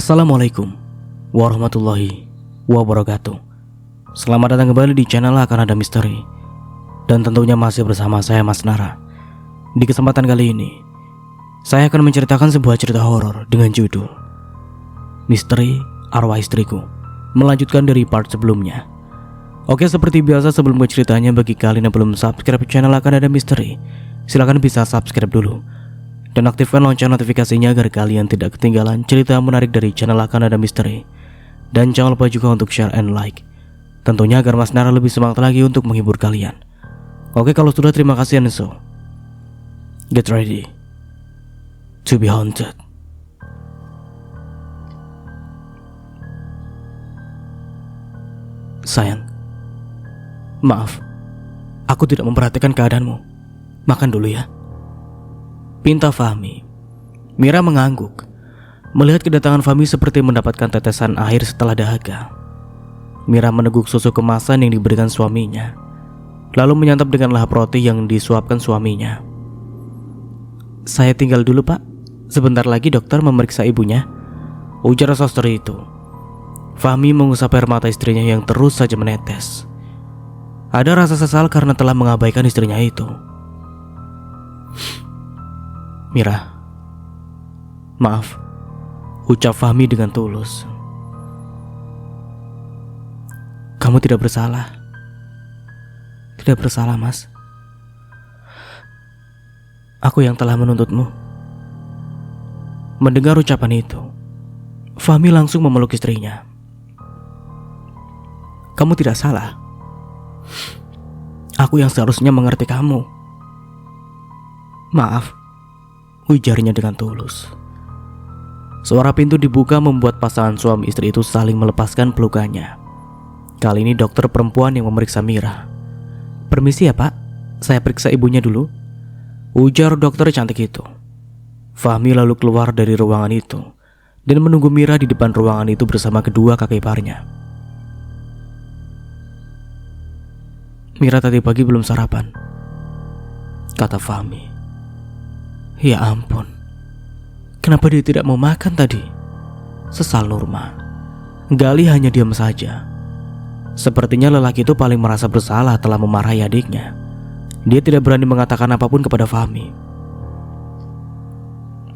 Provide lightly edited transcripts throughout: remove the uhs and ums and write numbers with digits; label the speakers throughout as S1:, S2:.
S1: Assalamualaikum warahmatullahi wabarakatuh. Selamat datang kembali di channel Akan Ada Misteri. Dan tentunya masih bersama saya Mas Nara. Di kesempatan kali ini saya akan menceritakan sebuah cerita horor dengan judul Misteri Arwah Istriku, melanjutkan dari part sebelumnya. Oke, seperti biasa sebelum ke ceritanya, bagi kalian yang belum subscribe channel Akan Ada Misteri, silahkan bisa subscribe dulu dan aktifkan lonceng notifikasinya agar kalian tidak ketinggalan cerita menarik dari channel Akan Ada Misteri. Dan jangan lupa juga untuk share and like, tentunya agar Mas Nara lebih semangat lagi untuk menghibur kalian. Oke, kalau sudah, terima kasih, and so get ready to be haunted. Sayang, maaf, aku tidak memperhatikan keadaanmu. Makan dulu ya, pinta Fahmi. Mira mengangguk. Melihat kedatangan Fahmi seperti mendapatkan tetesan air setelah dahaga. Mira meneguk susu kemasan yang diberikan suaminya, lalu menyantap dengan lahap roti yang disuapkan suaminya. Saya tinggal dulu, Pak. Sebentar lagi dokter memeriksa ibunya, ujar suster itu. Fahmi mengusap air mata istrinya yang terus saja menetes. Ada rasa sesal karena telah mengabaikan istrinya itu. Mira, maaf, ucap Fahmi dengan tulus. Kamu tidak bersalah. Tidak bersalah, Mas. Aku yang telah menuntutmu. Mendengar ucapan itu, Fahmi langsung memeluk istrinya. Kamu tidak salah. Aku yang seharusnya mengerti kamu. Maaf, ujarnya dengan tulus. Suara pintu dibuka membuat pasangan suami istri itu saling melepaskan pelukannya. Kali ini dokter perempuan yang memeriksa Mira. Permisi ya, Pak, saya periksa ibunya dulu, ujar dokter cantik itu. Fahmi lalu keluar dari ruangan itu dan menunggu Mira di depan ruangan itu bersama kedua kakak iparnya. Mira tadi pagi belum sarapan, kata Fahmi. Ya ampun, kenapa dia tidak mau makan tadi? Sesal Nurma. Gali hanya diam saja. Sepertinya lelaki itu paling merasa bersalah telah memarahi adiknya. Dia tidak berani mengatakan apapun kepada Fahmi.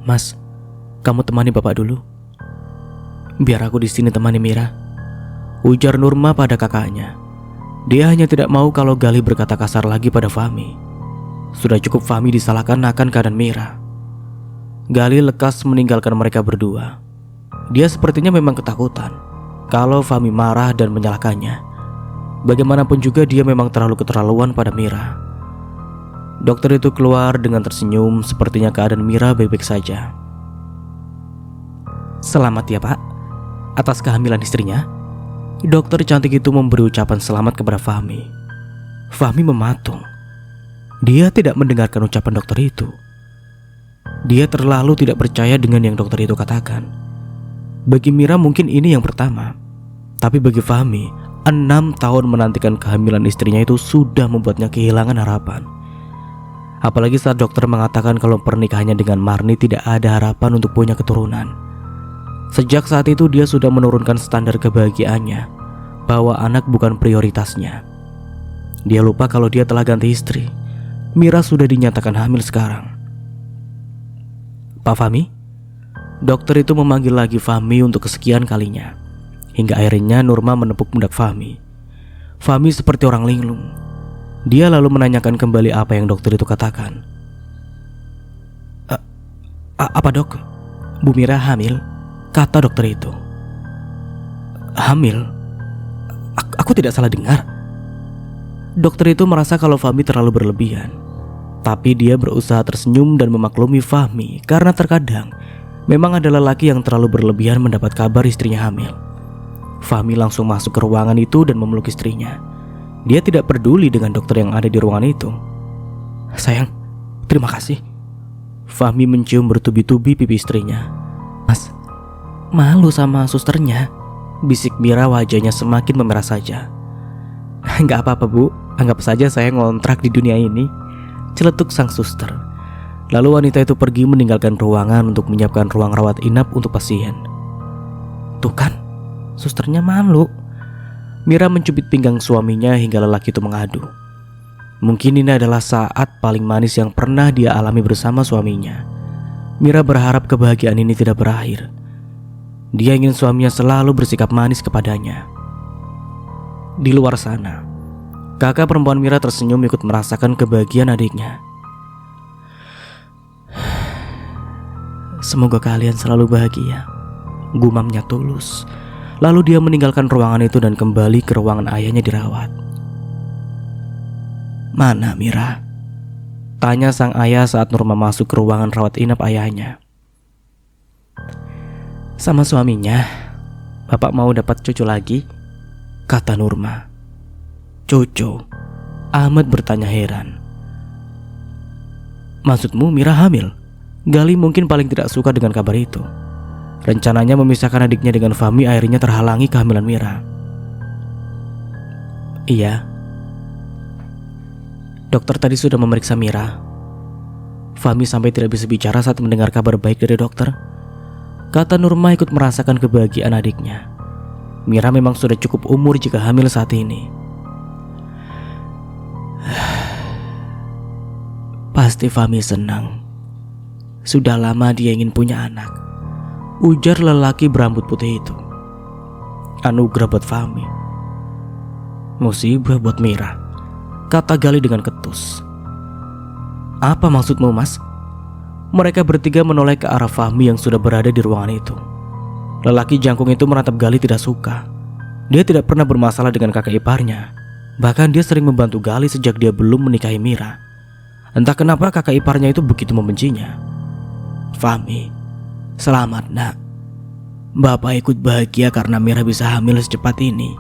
S1: Mas, kamu temani bapak dulu. Biar aku di sini temani Mira, ujar Nurma pada kakaknya. Dia hanya tidak mau kalau Gali berkata kasar lagi pada Fahmi. Sudah cukup Fahmi disalahkan akan keadaan Mira. Gali lekas meninggalkan mereka berdua. Dia sepertinya memang ketakutan kalau Fahmi marah dan menyalahkannya. Bagaimanapun juga dia memang terlalu keterlaluan pada Mira. Dokter itu keluar dengan tersenyum, sepertinya keadaan Mira baik-baik saja. Selamat ya, Pak, atas kehamilan istrinya. Dokter cantik itu memberi ucapan selamat kepada Fahmi. Fahmi mematung. Dia tidak mendengarkan ucapan dokter itu. Dia terlalu tidak percaya dengan yang dokter itu katakan. Bagi Mira mungkin ini yang pertama, tapi bagi Fahmi, 6 tahun menantikan kehamilan istrinya itu sudah membuatnya kehilangan harapan. Apalagi saat dokter mengatakan kalau pernikahannya dengan Marni tidak ada harapan untuk punya keturunan. Sejak saat itu dia sudah menurunkan standar kebahagiaannya, bahwa anak bukan prioritasnya. Dia lupa kalau dia telah ganti istri. Mira sudah dinyatakan hamil sekarang. Pak Fahmi? Dokter itu memanggil lagi Fahmi untuk kesekian kalinya. Hingga akhirnya Nurma menepuk pundak Fahmi. Fahmi seperti orang linglung. Dia lalu menanyakan kembali apa yang dokter itu katakan. Apa dok? Bu Mira hamil? Kata dokter itu. Hamil? Aku tidak salah dengar. Dokter itu merasa kalau Fahmi terlalu berlebihan. Tapi dia berusaha tersenyum dan memaklumi Fahmi, karena terkadang memang ada lelaki yang terlalu berlebihan mendapat kabar istrinya hamil. Fahmi langsung masuk ke ruangan itu dan memeluk istrinya. Dia tidak peduli dengan dokter yang ada di ruangan itu. Sayang, terima kasih. Fahmi mencium bertubi-tubi pipi istrinya. Mas, malu sama susternya, bisik Mira, wajahnya semakin memerah saja. Gak apa-apa, Bu, anggap saja saya ngontrak di dunia ini, celetuk sang suster. Lalu wanita itu pergi meninggalkan ruangan untuk menyiapkan ruang rawat inap untuk pasien. Tuh kan, susternya malu. Mira mencubit pinggang suaminya hingga lelaki itu mengadu. Mungkin ini adalah saat paling manis yang pernah dia alami bersama suaminya. Mira berharap kebahagiaan ini tidak berakhir. Dia ingin suaminya selalu bersikap manis kepadanya. Di luar sana, kakak perempuan Mira tersenyum ikut merasakan kebahagiaan adiknya. Semoga kalian selalu bahagia, gumamnya tulus. Lalu dia meninggalkan ruangan itu dan kembali ke ruangan ayahnya dirawat. Mana Mira? Tanya sang ayah saat Nurma masuk ke ruangan rawat inap ayahnya. Sama suaminya. Bapak mau dapat cucu lagi? Kata Nurma. Cucu? Ahmad bertanya heran. Maksudmu Mira hamil? Gali mungkin paling tidak suka dengan kabar itu. Rencananya memisahkan adiknya dengan Fahmi akhirnya terhalangi kehamilan Mira. Iya. Dokter tadi sudah memeriksa Mira. Fahmi sampai tidak bisa bicara saat mendengar kabar baik dari dokter. Kata Nurma ikut merasakan kebahagiaan adiknya. Mira memang sudah cukup umur jika hamil saat ini. Pasti Fahmi senang. Sudah lama dia ingin punya anak, ujar lelaki berambut putih itu. Anugerah buat Fahmi, musibah buat Mira, kata Gali dengan ketus. Apa maksudmu mas? Mereka bertiga menoleh ke arah Fahmi yang sudah berada di ruangan itu. Lelaki jangkung itu menatap Gali tidak suka. Dia tidak pernah bermasalah dengan kakak iparnya. Bahkan dia sering membantu Gali sejak dia belum menikahi Mira. Entah kenapa kakak iparnya itu begitu membencinya. Fahmi, selamat nak. Bapak ikut bahagia karena Mira bisa hamil secepat ini,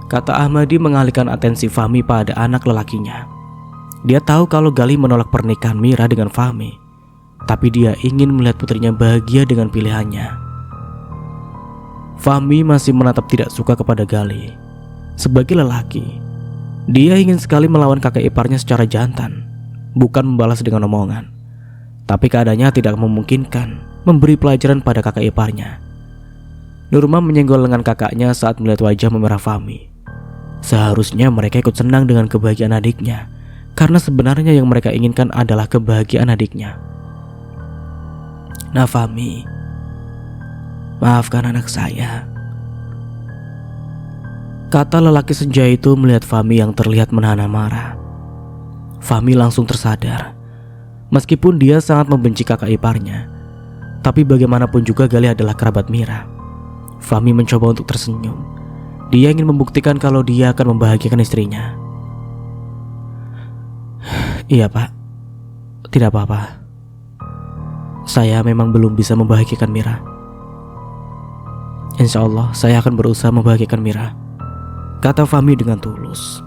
S1: kata Ahmadi mengalihkan atensi Fahmi pada anak lelakinya. Dia tahu kalau Gali menolak pernikahan Mira dengan Fahmi, tapi dia ingin melihat putrinya bahagia dengan pilihannya. Fahmi masih menatap tidak suka kepada Gali. Sebagai lelaki, dia ingin sekali melawan kakak iparnya secara jantan, bukan membalas dengan omongan. Tapi keadaannya tidak memungkinkan memberi pelajaran pada kakak iparnya. Nurma menyenggol lengan kakaknya saat melihat wajah memerah Fahmi. Seharusnya mereka ikut senang dengan kebahagiaan adiknya, karena sebenarnya yang mereka inginkan adalah kebahagiaan adiknya. Nah Fahmi, maafkan anak saya, kata lelaki senja itu melihat Fahmi yang terlihat menahan amarah. Fahmi langsung tersadar. Meskipun dia sangat membenci kakak iparnya, tapi bagaimanapun juga Gali adalah kerabat Mira. Fahmi mencoba untuk tersenyum. Dia ingin membuktikan kalau dia akan membahagiakan istrinya. Iya pak, tidak apa-apa. Saya memang belum bisa membahagiakan Mira. Insya Allah saya akan berusaha membahagiakan Mira, kata Fahmi dengan tulus.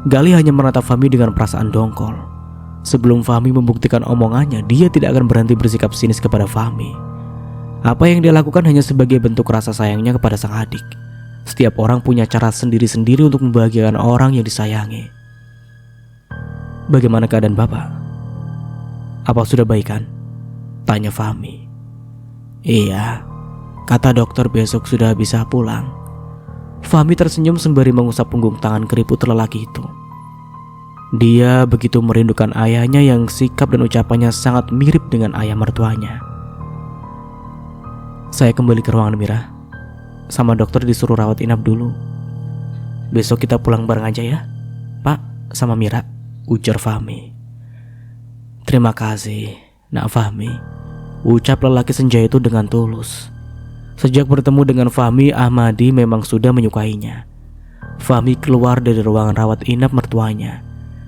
S1: Gali hanya menatap Fahmi dengan perasaan dongkol. Sebelum Fahmi membuktikan omongannya, dia tidak akan berhenti bersikap sinis kepada Fahmi. Apa yang dia lakukan hanya sebagai bentuk rasa sayangnya kepada sang adik. Setiap orang punya cara sendiri-sendiri untuk membahagiakan orang yang disayangi. Bagaimana keadaan bapak? Apa sudah baik kan? Tanya Fahmi. Iya, kata dokter besok sudah bisa pulang. Fahmi tersenyum sembari mengusap punggung tangan keriput lelaki itu. Dia begitu merindukan ayahnya yang sikap dan ucapannya sangat mirip dengan ayah mertuanya. Saya kembali ke ruangan Mira. Sama dokter disuruh rawat inap dulu. Besok kita pulang bareng aja ya, Pak, sama Mira, ujar Fahmi. Terima kasih, nak Fahmi, ucap lelaki senja itu dengan tulus. Sejak bertemu dengan Fahmi, Ahmadi memang sudah menyukainya. Fahmi keluar dari ruangan rawat inap mertuanya.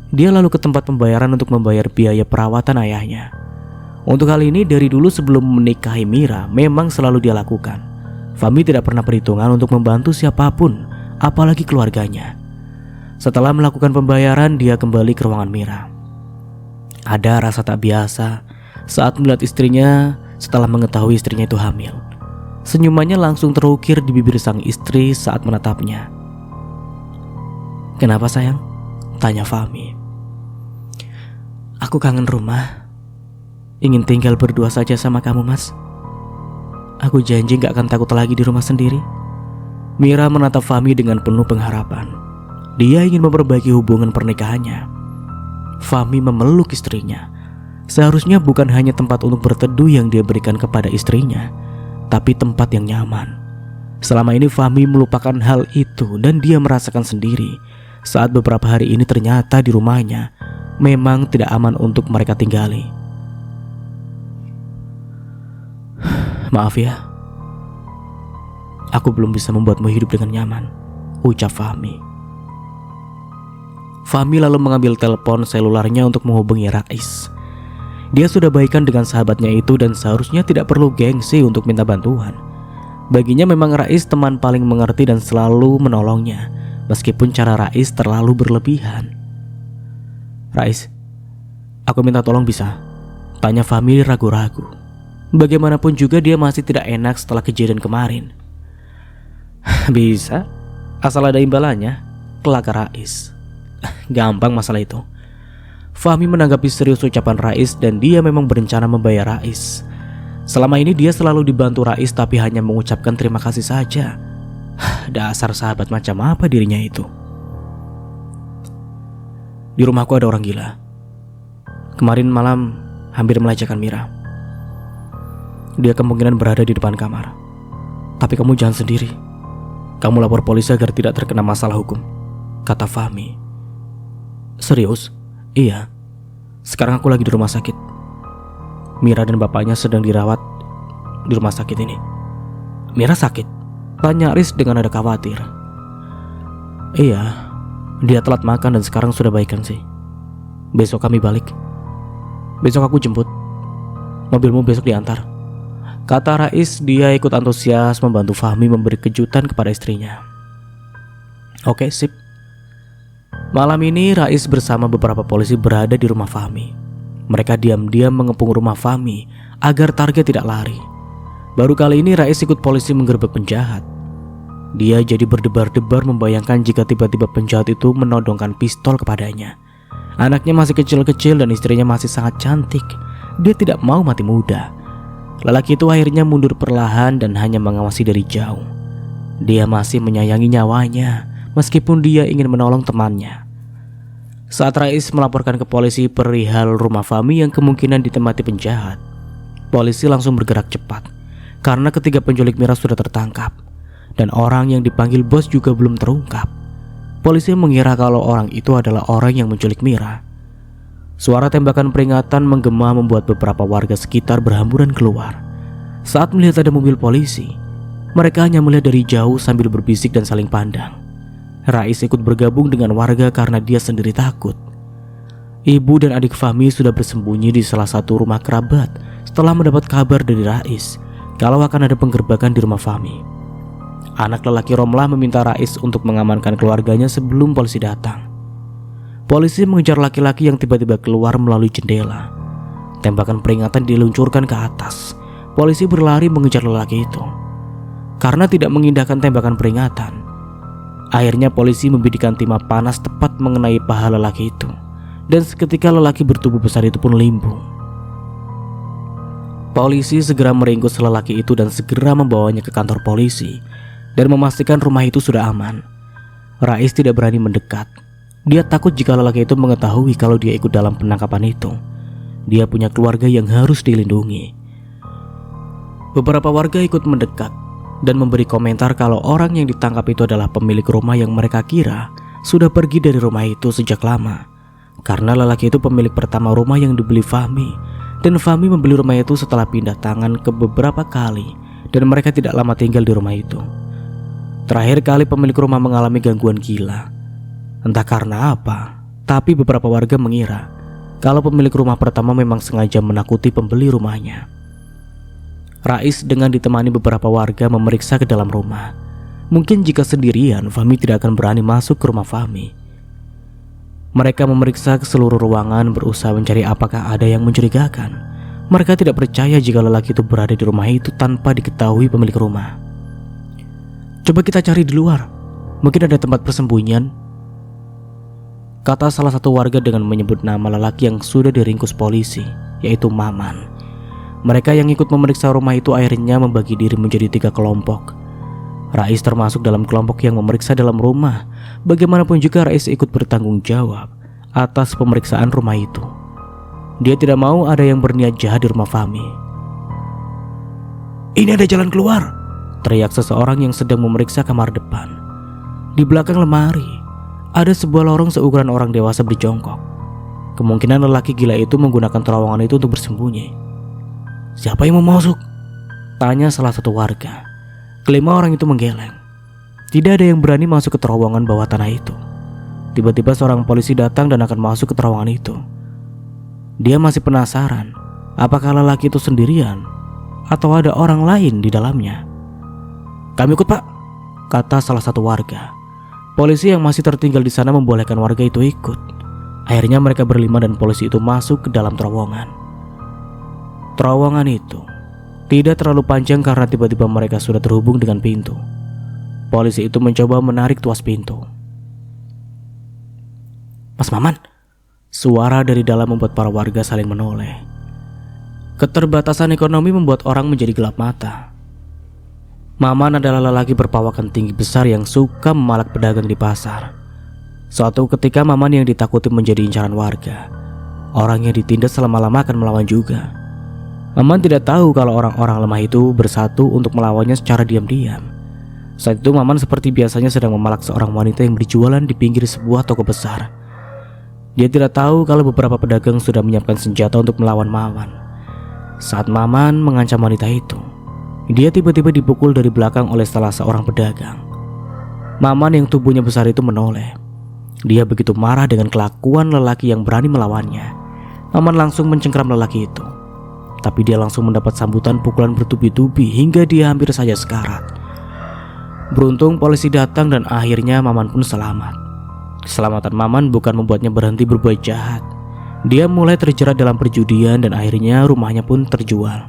S1: Dia lalu ke tempat pembayaran untuk membayar biaya perawatan ayahnya. Untuk hal ini dari dulu sebelum menikahi Mira memang selalu dia lakukan. Fahmi tidak pernah perhitungan untuk membantu siapapun, apalagi keluarganya. Setelah melakukan pembayaran, dia kembali ke ruangan Mira. Ada rasa tak biasa saat melihat istrinya setelah mengetahui istrinya itu hamil. Senyumannya langsung terukir di bibir sang istri saat menatapnya. Kenapa sayang? Tanya Fahmi. Aku kangen rumah. Ingin tinggal berdua saja sama kamu mas. Aku janji gak akan takut lagi di rumah sendiri. Mira menatap Fahmi dengan penuh pengharapan. Dia ingin memperbaiki hubungan pernikahannya. Fahmi memeluk istrinya. Seharusnya bukan hanya tempat untuk berteduh yang dia berikan kepada istrinya, tapi tempat yang nyaman. Selama ini Fahmi melupakan hal itu dan dia merasakan sendiri saat beberapa hari ini ternyata di rumahnya memang tidak aman untuk mereka tinggali. Maaf ya, aku belum bisa membuatmu hidup dengan nyaman, ucap Fahmi. Fahmi lalu mengambil telepon selularnya untuk menghubungi Rais. Dia sudah baikan dengan sahabatnya itu dan seharusnya tidak perlu gengsi untuk minta bantuan. Baginya memang Rais teman paling mengerti dan selalu menolongnya, meskipun cara Rais terlalu berlebihan. Rais, aku minta tolong bisa? Tanya Fahmi ragu-ragu. Bagaimanapun juga dia masih tidak enak setelah kejadian kemarin. Bisa, asal ada imbalannya, kelakar Rais. Gampang masalah itu. Fahmi menanggapi serius ucapan Rais dan dia memang berencana membayar Rais. Selama ini dia selalu dibantu Rais tapi hanya mengucapkan terima kasih saja. Dasar sahabat macam apa dirinya itu. Di rumahku ada orang gila. Kemarin malam hampir melecehkan Mira. Dia kemungkinan berada di depan kamar. Tapi kamu jangan sendiri. Kamu lapor polisi agar tidak terkena masalah hukum, kata Fahmi. Serius? Iya. Sekarang aku lagi di rumah sakit. Mira dan bapaknya sedang dirawat di rumah sakit ini. Mira sakit? Tanya Aris dengan nada khawatir. Iya, dia telat makan dan sekarang sudah baikan sih. Besok kami balik. Besok aku jemput. Mobilmu besok diantar, kata Rais. Dia ikut antusias membantu Fahmi memberi kejutan kepada istrinya. Oke, sip. Malam ini Rais bersama beberapa polisi berada di rumah Fahmi. Mereka diam-diam mengepung rumah Fahmi agar target tidak lari. Baru kali ini Rais ikut polisi menggerebek penjahat. Dia jadi berdebar-debar membayangkan jika tiba-tiba penjahat itu menodongkan pistol kepadanya. Anaknya masih kecil-kecil dan istrinya masih sangat cantik. Dia tidak mau mati muda. Lelaki itu akhirnya mundur perlahan dan hanya mengawasi dari jauh. Dia masih menyayangi nyawanya meskipun dia ingin menolong temannya. Saat Rais melaporkan ke polisi perihal rumah Fahmi yang kemungkinan ditempati penjahat, polisi langsung bergerak cepat karena ketiga penculik Mira sudah tertangkap dan orang yang dipanggil bos juga belum terungkap. Polisi mengira kalau orang itu adalah orang yang menculik Mira. Suara tembakan peringatan menggema membuat beberapa warga sekitar berhamburan keluar. Saat melihat ada mobil polisi, mereka hanya melihat dari jauh sambil berbisik dan saling pandang. Rais ikut bergabung dengan warga karena dia sendiri takut. Ibu dan adik Fahmi sudah bersembunyi di salah satu rumah kerabat setelah mendapat kabar dari Rais kalau akan ada penggerbakan di rumah Fahmi. Anak lelaki Romlah meminta Rais untuk mengamankan keluarganya sebelum polisi datang. Polisi mengejar laki-laki yang tiba-tiba keluar melalui jendela. Tembakan peringatan diluncurkan ke atas. Polisi berlari mengejar lelaki itu. Karena tidak mengindahkan tembakan peringatan, akhirnya polisi membidikkan timah panas tepat mengenai paha lelaki itu. Dan seketika lelaki bertubuh besar itu pun limbung. Polisi segera meringkus lelaki itu dan segera membawanya ke kantor polisi dan memastikan rumah itu sudah aman. Rais tidak berani mendekat. Dia takut jika lelaki itu mengetahui kalau dia ikut dalam penangkapan itu. Dia punya keluarga yang harus dilindungi. Beberapa warga ikut mendekat dan memberi komentar kalau orang yang ditangkap itu adalah pemilik rumah yang mereka kira sudah pergi dari rumah itu sejak lama. Karena lelaki itu pemilik pertama rumah yang dibeli Fahmi, dan Fahmi membeli rumah itu setelah pindah tangan ke beberapa kali dan mereka tidak lama tinggal di rumah itu. Terakhir kali pemilik rumah mengalami gangguan gila. Entah karena apa, tapi beberapa warga mengira kalau pemilik rumah pertama memang sengaja menakuti pembeli rumahnya. Rais dengan ditemani beberapa warga memeriksa ke dalam rumah. Mungkin jika sendirian, Fahmi tidak akan berani masuk ke rumah Fahmi. Mereka memeriksa ke seluruh ruangan berusaha mencari apakah ada yang mencurigakan. Mereka tidak percaya jika lelaki itu berada di rumah itu tanpa diketahui pemilik rumah. Coba kita cari di luar, mungkin ada tempat persembunyian, kata salah satu warga dengan menyebut nama lelaki yang sudah diringkus polisi, yaitu Maman. Mereka yang ikut memeriksa rumah itu akhirnya membagi diri menjadi 3 kelompok. Rais termasuk dalam kelompok yang memeriksa dalam rumah. Bagaimanapun juga Rais ikut bertanggung jawab atas pemeriksaan rumah itu. Dia tidak mau ada yang berniat jahat di rumah Fahmi. "Ini ada jalan keluar!" teriak seseorang yang sedang memeriksa kamar depan. Di belakang lemari ada sebuah lorong seukuran orang dewasa berjongkok. Kemungkinan lelaki gila itu menggunakan terowongan itu untuk bersembunyi. "Siapa yang mau masuk?" tanya salah satu warga. Kelima orang itu menggeleng. Tidak ada yang berani masuk ke terowongan bawah tanah itu. Tiba-tiba seorang polisi datang dan akan masuk ke terowongan itu. Dia masih penasaran, apakah lelaki itu sendirian atau ada orang lain di dalamnya. "Kami ikut, Pak," kata salah satu warga. Polisi yang masih tertinggal di sana membolehkan warga itu ikut. Akhirnya mereka berlima dan polisi itu masuk ke dalam terowongan. Terowongan itu tidak terlalu panjang karena tiba-tiba mereka sudah terhubung dengan pintu. Polisi itu mencoba menarik tuas pintu. "Mas Maman!" Suara dari dalam membuat para warga saling menoleh. Keterbatasan ekonomi membuat orang menjadi gelap mata. Maman adalah lelaki berpawakan tinggi besar yang suka memalak pedagang di pasar. Suatu ketika Maman yang ditakuti menjadi incaran warga. Orang yang ditindas selama-lama akan melawan juga. Maman tidak tahu kalau orang-orang lemah itu bersatu untuk melawannya secara diam-diam. Saat itu Maman seperti biasanya sedang memalak seorang wanita yang berjualan di pinggir sebuah toko besar. Dia tidak tahu kalau beberapa pedagang sudah menyiapkan senjata untuk melawan Maman. Saat Maman mengancam wanita itu, dia tiba-tiba dipukul dari belakang oleh salah seorang pedagang. Maman yang tubuhnya besar itu menoleh. Dia begitu marah dengan kelakuan lelaki yang berani melawannya. Maman langsung mencengkram lelaki itu. Tapi dia langsung mendapat sambutan pukulan bertubi-tubi hingga dia hampir saja sekarat. Beruntung polisi datang dan akhirnya Maman pun selamat. Keselamatan Maman bukan membuatnya berhenti berbuat jahat. Dia mulai terjerat dalam perjudian dan akhirnya rumahnya pun terjual.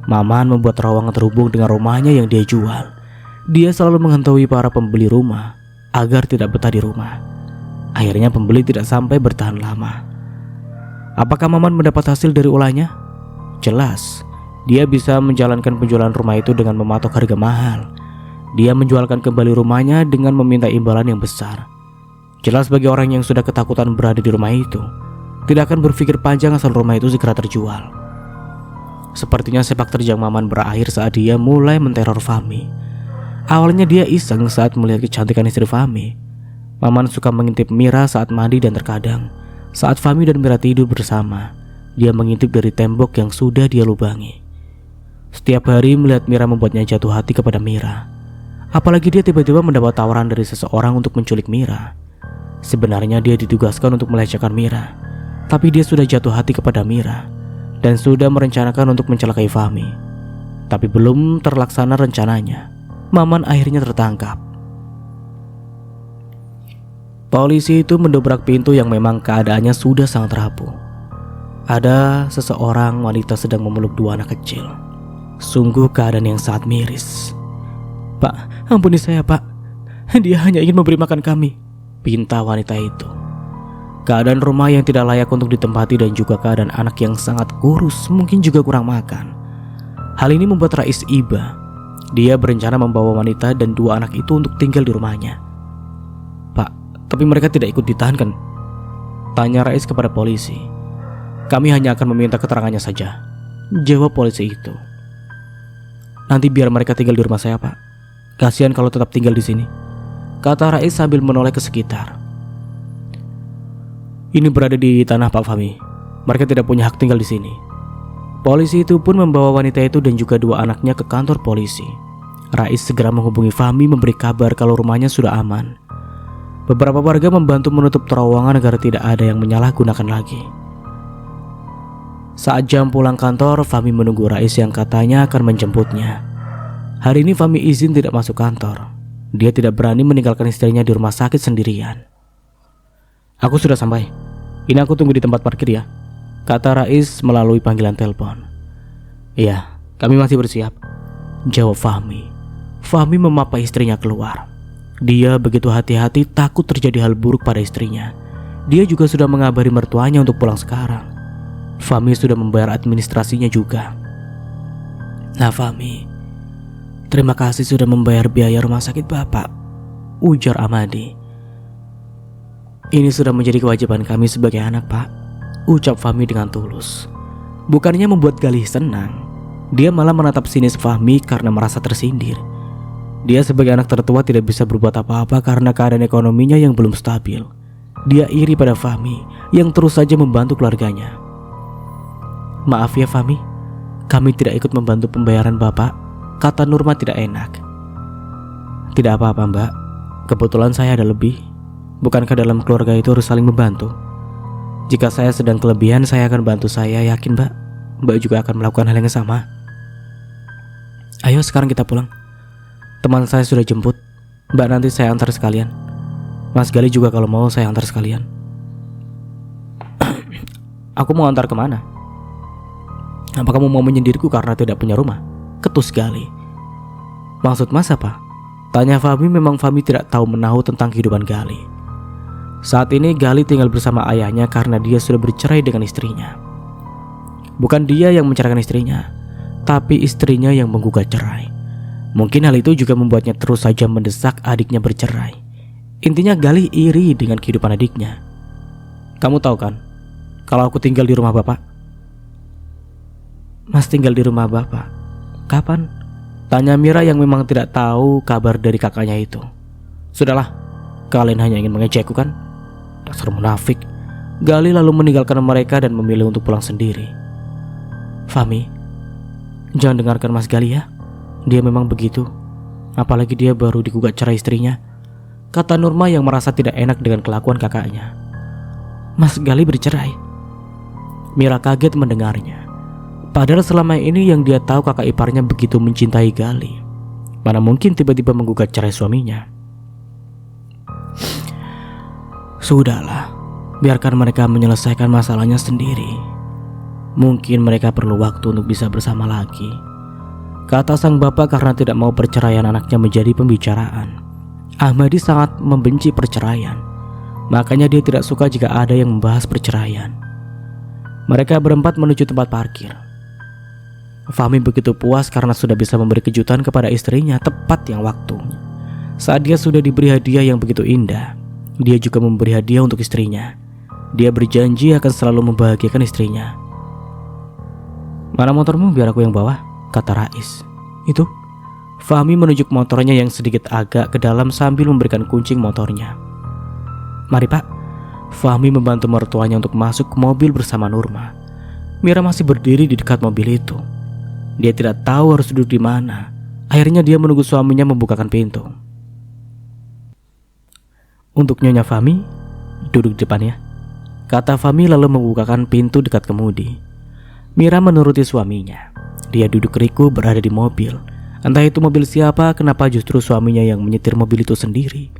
S1: Maman membuat terowongan terhubung dengan rumahnya yang dia jual. Dia selalu menghantui para pembeli rumah agar tidak betah di rumah. Akhirnya pembeli tidak sampai bertahan lama. Apakah Maman mendapat hasil dari ulahnya? Jelas, dia bisa menjalankan penjualan rumah itu dengan mematok harga mahal. Dia menjualkan kembali rumahnya dengan meminta imbalan yang besar. Jelas bagi orang yang sudah ketakutan berada di rumah itu, tidak akan berpikir panjang asal rumah itu segera terjual. Sepertinya sepak terjang Maman berakhir saat dia mulai menteror Fahmi. Awalnya dia iseng saat melihat kecantikan istri Fahmi. Maman suka mengintip Mira saat mandi dan terkadang saat Fahmi dan Mira tidur bersama, dia mengintip dari tembok yang sudah dia lubangi. Setiap hari melihat Mira membuatnya jatuh hati kepada Mira. Apalagi dia tiba-tiba mendapat tawaran dari seseorang untuk menculik Mira. Sebenarnya dia ditugaskan untuk melecehkan Mira, tapi dia sudah jatuh hati kepada Mira dan sudah merencanakan untuk mencelakai Fahmi. Tapi belum terlaksana rencananya, Maman akhirnya tertangkap. Polisi itu mendobrak pintu yang memang keadaannya sudah sangat rapuh. Ada seseorang wanita sedang memeluk 2 anak kecil. Sungguh keadaan yang sangat miris. "Pak, ampuni saya, Pak. Dia hanya ingin memberi makan kami," pinta wanita itu. Keadaan rumah yang tidak layak untuk ditempati dan juga keadaan anak yang sangat kurus, mungkin juga kurang makan. Hal ini membuat Rais iba. Dia berencana membawa wanita dan 2 anak itu untuk tinggal di rumahnya. "Pak, tapi mereka tidak ikut ditahan kan?" tanya Rais kepada polisi. "Kami hanya akan meminta keterangannya saja," jawab polisi itu. "Nanti biar mereka tinggal di rumah saya, Pak. Kasihan kalau tetap tinggal di sini," kata Rais sambil menoleh ke sekitar. "Ini berada di tanah Pak Fahmi. Mereka tidak punya hak tinggal di sini." Polisi itu pun membawa wanita itu dan juga 2 anaknya ke kantor polisi. Rais segera menghubungi Fahmi memberi kabar kalau rumahnya sudah aman. Beberapa warga membantu menutup terowongan agar tidak ada yang menyalahgunakan lagi. Saat jam pulang kantor, Fahmi menunggu Rais yang katanya akan menjemputnya. Hari ini Fahmi izin tidak masuk kantor. Dia tidak berani meninggalkan istrinya di rumah sakit sendirian. "Aku sudah sampai. Ini aku tunggu di tempat parkir ya," kata Rais melalui panggilan telepon. "Iya, kami masih bersiap," jawab Fahmi. Fahmi memapa istrinya keluar. Dia begitu hati-hati takut terjadi hal buruk pada istrinya. Dia juga sudah mengabari mertuanya untuk pulang sekarang. Fahmi sudah membayar administrasinya juga. Nah Fahmi, terima kasih sudah membayar biaya rumah sakit Bapak, ujar Amadi. Ini sudah menjadi kewajiban kami sebagai anak Pak, ucap Fahmi dengan tulus. Bukannya membuat Galih senang, dia malah menatap sinis Fahmi karena merasa tersindir. Dia sebagai anak tertua tidak bisa berbuat apa-apa karena keadaan ekonominya yang belum stabil. Dia iri pada Fahmi yang terus saja membantu keluarganya. Maaf ya Fahmi, kami tidak ikut membantu pembayaran Bapak, kata Nurma tidak enak. Tidak apa-apa Mbak, kebetulan saya ada lebih. Bukankah dalam keluarga itu harus saling membantu? Jika saya sedang kelebihan, saya akan bantu. Saya yakin Mbak, Mbak juga akan melakukan hal yang sama. Ayo sekarang kita pulang. Teman saya sudah jemput. Mbak nanti saya antar sekalian. Mas Gali juga kalau mau saya antar sekalian. Aku mau antar kemana? Apa kamu mau menyindirku karena tidak punya rumah? Ketus Gali. Maksud Mas apa? Tanya Fahmi. Memang Fahmi tidak tahu menahu tentang kehidupan Gali. Saat ini Gali tinggal bersama ayahnya karena dia sudah bercerai dengan istrinya. Bukan dia yang menceraikan istrinya, tapi istrinya yang menggugat cerai. Mungkin hal itu juga membuatnya terus saja mendesak adiknya bercerai. Intinya Gali iri dengan kehidupan adiknya. Kamu tahu kan, kalau aku tinggal di rumah Bapak? Mas tinggal di rumah Bapak? Kapan? Tanya Mira yang memang tidak tahu kabar dari kakaknya itu. Sudahlah, kalian hanya ingin mengejekku kan? Dasar munafik. Gali lalu meninggalkan mereka dan memilih untuk pulang sendiri. Fahmi, jangan dengarkan Mas Gali ya. Dia memang begitu. Apalagi dia baru digugat cerai istrinya, kata Nurma yang merasa tidak enak dengan kelakuan kakaknya. Mas Gali bercerai? Mira kaget mendengarnya. Padahal selama ini yang dia tahu kakak iparnya begitu mencintai Gali. Mana mungkin tiba-tiba menggugat cerai suaminya. Sudahlah, biarkan mereka menyelesaikan masalahnya sendiri. Mungkin mereka perlu waktu untuk bisa bersama lagi, kata sang bapak karena tidak mau perceraian anaknya menjadi pembicaraan. Ahmadi sangat membenci perceraian, makanya dia tidak suka jika ada yang membahas perceraian. Mereka berempat menuju tempat parkir. Fahmi begitu puas karena sudah bisa memberi kejutan kepada istrinya tepat yang waktunya. Saat dia sudah diberi hadiah yang begitu indah, dia juga memberi hadiah untuk istrinya. Dia berjanji akan selalu membahagiakan istrinya. Mana motormu biar aku yang bawa, kata Rais. Itu. Fahmi menunjuk motornya yang sedikit agak ke dalam sambil memberikan kunci motornya. Mari Pak. Fahmi membantu mertuanya untuk masuk ke mobil bersama Nurma. Mira masih berdiri di dekat mobil itu. Dia tidak tahu harus duduk di mana. Akhirnya dia menunggu suaminya membukakan pintu. Untuk Nyonya Fahmi, duduk di depan ya, kata Fahmi lalu membukakan pintu dekat kemudi. Mira menuruti suaminya. Dia duduk riku berada di mobil. Entah itu mobil siapa, kenapa justru suaminya yang menyetir mobil itu sendiri.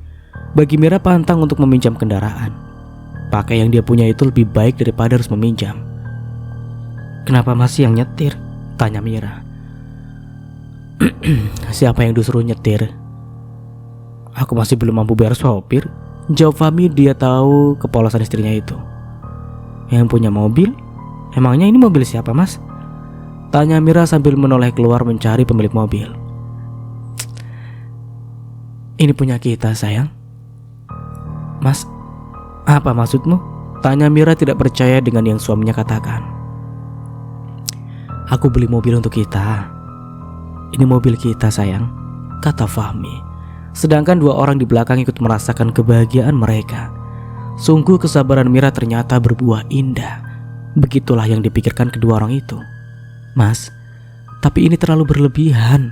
S1: Bagi Mira pantang untuk meminjam kendaraan. Pakai yang dia punya itu lebih baik daripada harus meminjam. Kenapa masih yang nyetir? Tanya Mira. Siapa yang disuruh nyetir? Aku masih belum mampu bayar sopir, jawab Fahmi. Dia tahu kepolosan istrinya itu. Yang punya mobil? Emangnya ini mobil siapa Mas? Tanya Mira sambil menoleh keluar mencari pemilik mobil. Ini punya kita sayang. Mas, apa maksudmu? Tanya Mira tidak percaya dengan yang suaminya katakan. Aku beli mobil untuk kita. Ini mobil kita sayang, kata Fahmi. Sedangkan dua orang di belakang ikut merasakan kebahagiaan mereka. Sungguh kesabaran Mira ternyata berbuah indah. Begitulah yang dipikirkan kedua orang itu. Mas, tapi ini terlalu berlebihan.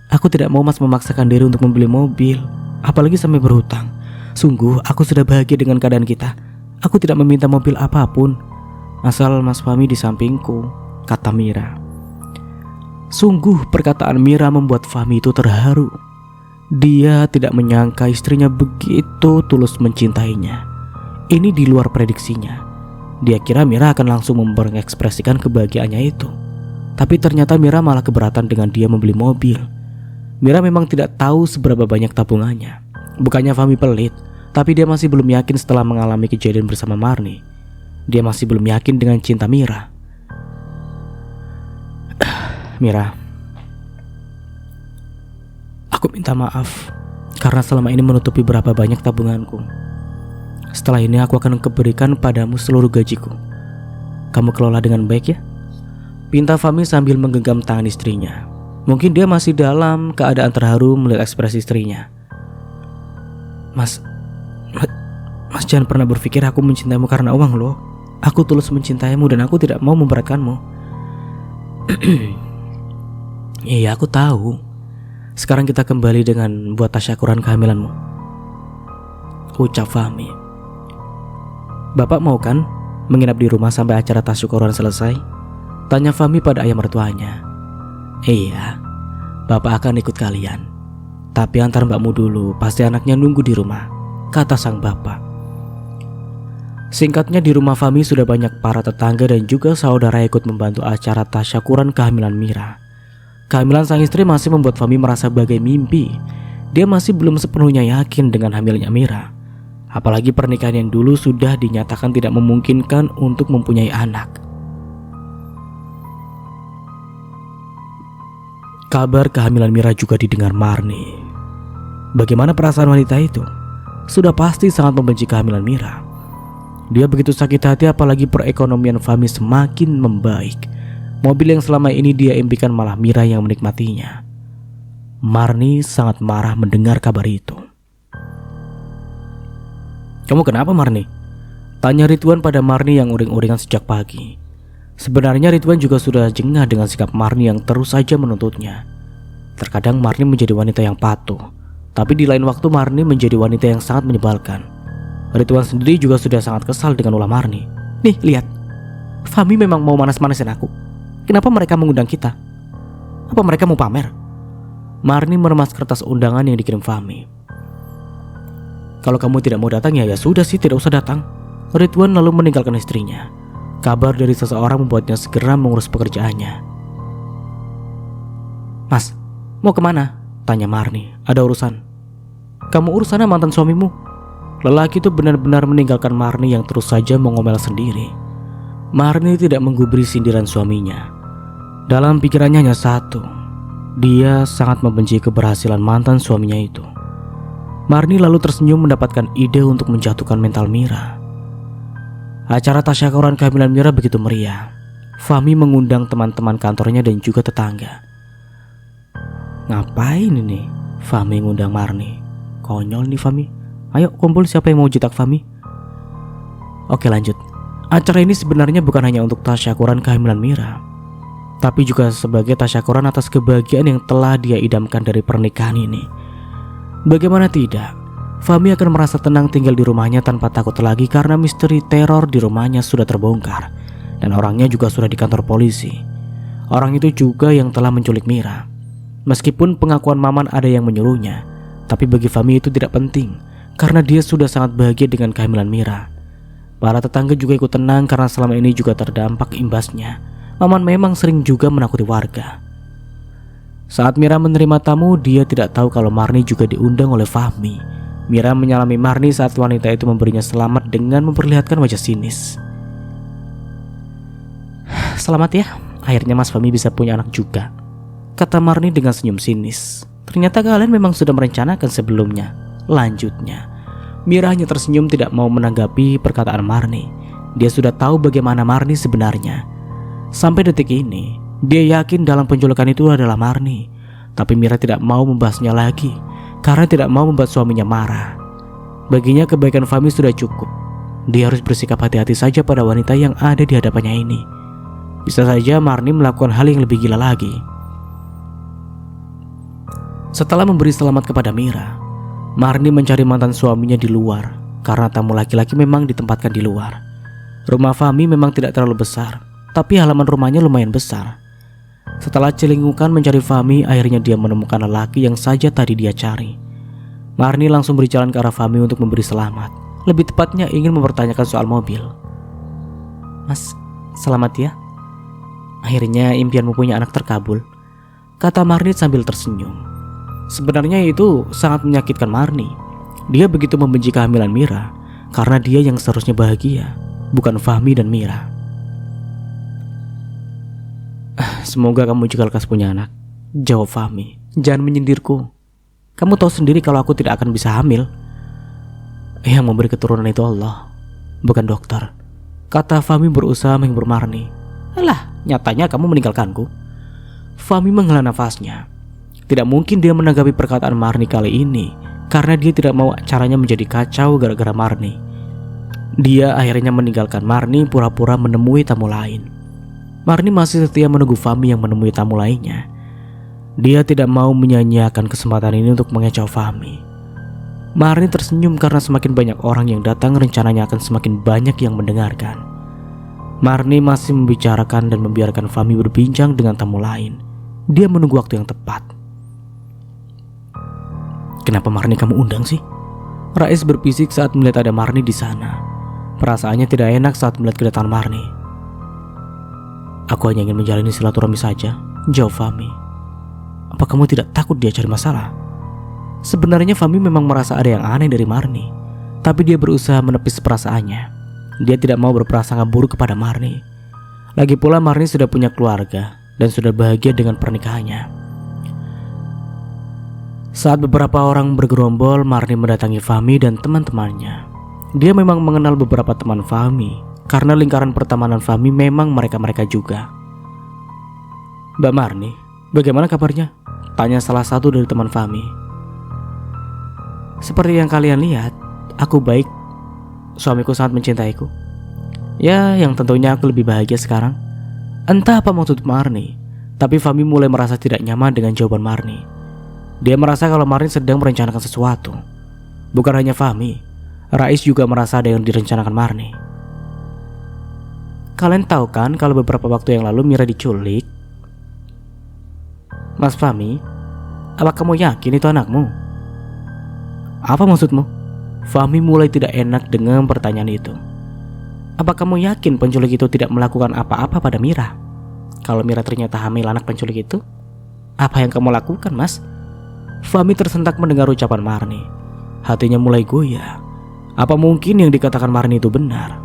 S1: Aku tidak mau Mas memaksakan diri untuk membeli mobil, apalagi sampai berhutang. Sungguh aku sudah bahagia dengan keadaan kita. Aku tidak meminta mobil apapun, asal Mas Fahmi di sampingku, kata Mira. Sungguh perkataan Mira membuat Fahmi itu terharu. Dia tidak menyangka istrinya begitu tulus mencintainya. Ini di luar prediksinya. Dia kira Mira akan langsung mengekspresikan kebahagiaannya itu. Tapi ternyata Mira malah keberatan dengan dia membeli mobil. Mira memang tidak tahu seberapa banyak tabungannya. Bukannya Fahmi pelit, tapi dia masih belum yakin setelah mengalami kejadian bersama Marni. Dia masih belum yakin dengan cinta Mira. Mira, Aku minta maaf karena selama ini menutupi berapa banyak tabunganku. Setelah ini aku akan berikan padamu seluruh gajiku. Kamu kelola dengan baik ya? Pinta Fahmi sambil menggenggam tangan istrinya. Mungkin dia masih dalam keadaan terharu melihat ekspresi istrinya. Mas jangan pernah berpikir aku mencintaimu karena uang loh. Aku tulus mencintaimu dan aku tidak mau memberatkanmu. Iya, aku tahu. Sekarang kita kembali dengan buat tasyakuran kehamilanmu, ucap Fahmi. Bapak mau kan menginap di rumah sampai acara tasyakuran selesai? Tanya Fahmi pada ayah mertuanya. Iya, bapak akan ikut kalian. Tapi antar mbakmu dulu, pasti anaknya nunggu di rumah, kata sang bapak. Singkatnya di rumah Fahmi sudah banyak para tetangga dan juga saudara ikut membantu acara tasyakuran kehamilan Mira. Kehamilan sang istri masih membuat Fahmi merasa bagai mimpi. Dia masih belum sepenuhnya yakin dengan hamilnya Mira. Apalagi pernikahan yang dulu sudah dinyatakan tidak memungkinkan untuk mempunyai anak. Kabar kehamilan Mira juga didengar Marni. Bagaimana perasaan wanita itu? Sudah pasti sangat membenci kehamilan Mira. Dia begitu sakit hati apalagi perekonomian Fahmi semakin membaik. Mobil yang selama ini dia impikan malah Mira yang menikmatinya. Marni sangat marah mendengar kabar itu. Kamu kenapa Marni? Tanya Ridwan pada Marni yang uring-uringan sejak pagi. Sebenarnya Ridwan juga sudah jengah dengan sikap Marni yang terus saja menuntutnya. Terkadang Marni menjadi wanita yang patuh, tapi di lain waktu Marni menjadi wanita yang sangat menyebalkan. Ridwan sendiri juga sudah sangat kesal dengan ulah Marni. Nih lihat, Fahmi memang mau manas-manasin aku. Kenapa mereka mengundang kita? Apa mereka mau pamer? Marni meremas kertas undangan yang dikirim Fahmi. Kalau kamu tidak mau datang ya sudah sih, tidak usah datang. Ridwan lalu meninggalkan istrinya. Kabar dari seseorang membuatnya segera mengurus pekerjaannya. Mas, mau kemana? Tanya Marni. Ada urusan. Kamu urus sana mantan suamimu. Lelaki itu benar-benar meninggalkan Marni yang terus saja mengomel sendiri. Marni tidak menggubris sindiran suaminya. Dalam pikirannya hanya satu. Dia sangat membenci keberhasilan mantan suaminya itu. Marni lalu tersenyum mendapatkan ide untuk menjatuhkan mental Mira. Acara tasyakuran kehamilan Mira begitu meriah. Fahmi mengundang teman-teman kantornya dan juga tetangga. Ngapain ini? Fahmi ngundang Marni. Konyol nih Fahmi. Ayo kumpul, siapa yang mau jitak Fahmi? Oke lanjut. Acara ini sebenarnya bukan hanya untuk tasyakuran kehamilan Mira, tapi juga sebagai tasyakuran atas kebahagiaan yang telah dia idamkan dari pernikahan ini. Bagaimana tidak, Fahmi akan merasa tenang tinggal di rumahnya tanpa takut lagi karena misteri teror di rumahnya sudah terbongkar dan orangnya juga sudah di kantor polisi. Orang itu juga yang telah menculik Mira. Meskipun pengakuan Maman ada yang menyuruhnya, tapi bagi Fahmi itu tidak penting karena dia sudah sangat bahagia dengan kehamilan Mira. Para tetangga juga ikut tenang karena selama ini juga terdampak imbasnya. Maman memang sering juga menakuti warga. Saat Mira menerima tamu, dia tidak tahu kalau Marni juga diundang oleh Fahmi. Mira menyalami Marni saat wanita itu memberinya selamat dengan memperlihatkan wajah sinis. Selamat ya, akhirnya Mas Fahmi bisa punya anak juga, kata Marni dengan senyum sinis. Ternyata kalian memang sudah merencanakan sebelumnya. Lanjutnya, Mira hanya tersenyum tidak mau menanggapi perkataan Marni. Dia sudah tahu bagaimana Marni sebenarnya. Sampai detik ini, dia yakin dalam penculikan itu adalah Marni. Tapi Mira tidak mau membahasnya lagi karena tidak mau membuat suaminya marah. Baginya kebaikan Fahmi sudah cukup. Dia harus bersikap hati-hati saja pada wanita yang ada di hadapannya ini. Bisa saja Marni melakukan hal yang lebih gila lagi. Setelah memberi selamat kepada Mira, Marni mencari mantan suaminya di luar karena tamu laki-laki memang ditempatkan di luar. Rumah Fahmi memang tidak terlalu besar, tapi halaman rumahnya lumayan besar. Setelah celingukan mencari Fahmi, akhirnya dia menemukan lelaki yang saja tadi dia cari. Marni langsung berjalan ke arah Fahmi untuk memberi selamat. Lebih tepatnya ingin mempertanyakan soal mobil. Mas, selamat ya. Akhirnya impianmu punya anak terkabul, kata Marni sambil tersenyum. Sebenarnya itu sangat menyakitkan Marni. Dia begitu membenci kehamilan Mira karena dia yang seharusnya bahagia, bukan Fahmi dan Mira. Semoga kamu juga lekas punya anak, jawab Fahmi. Jangan menyindirku. Kamu tahu sendiri kalau aku tidak akan bisa hamil. Yang memberi keturunan itu Allah, bukan dokter, kata Fahmi berusaha menghibur Marni. Alah, nyatanya kamu meninggalkanku. Fahmi menghela nafasnya. Tidak mungkin dia menanggapi perkataan Marni kali ini, karena dia tidak mau acaranya menjadi kacau gara-gara Marni. Dia akhirnya meninggalkan Marni pura-pura menemui tamu lain. Marni masih setia menunggu Fahmi yang menemui tamu lainnya. Dia tidak mau menyia-nyiakan kesempatan ini untuk mengecoh Fahmi. Marni tersenyum karena semakin banyak orang yang datang rencananya akan semakin banyak yang mendengarkan. Marni masih membicarakan dan membiarkan Fahmi berbincang dengan tamu lain. Dia menunggu waktu yang tepat. Kenapa Marni kamu undang sih? Rais berbisik saat melihat ada Marni di sana. Perasaannya tidak enak saat melihat kedatangan Marni. Aku hanya ingin menjalani silaturahmi saja, jawab Fahmi. Apa kamu tidak takut dia cari masalah? Sebenarnya Fahmi memang merasa ada yang aneh dari Marni, tapi dia berusaha menepis perasaannya. Dia tidak mau berprasangka buruk kepada Marni. Lagi pula Marni sudah punya keluarga dan sudah bahagia dengan pernikahannya. Saat beberapa orang bergerombol, Marni mendatangi Fahmi dan teman-temannya. Dia memang mengenal beberapa teman Fahmi, karena lingkaran pertemanan Fahmi memang mereka-mereka juga. Mbak Marni, bagaimana kabarnya? Tanya salah satu dari teman Fahmi. Seperti yang kalian lihat, aku baik. Suamiku sangat mencintaiku. Ya, yang tentunya aku lebih bahagia sekarang. Entah apa maksud Marni, tapi Fahmi mulai merasa tidak nyaman dengan jawaban Marni. Dia merasa kalau Marni sedang merencanakan sesuatu. Bukan hanya Fahmi, Rais juga merasa ada yang direncanakan Marni. Kalian tahu kan kalau beberapa waktu yang lalu Mira diculik? Mas Fahmi, apa kamu yakin itu anakmu? Apa maksudmu? Fahmi mulai tidak enak dengan pertanyaan itu. Apa kamu yakin penculik itu tidak melakukan apa-apa pada Mira? Kalau Mira ternyata hamil anak penculik itu, apa yang kamu lakukan, Mas? Fahmi tersentak mendengar ucapan Marni. Hatinya mulai goyah. Apa mungkin yang dikatakan Marni itu benar?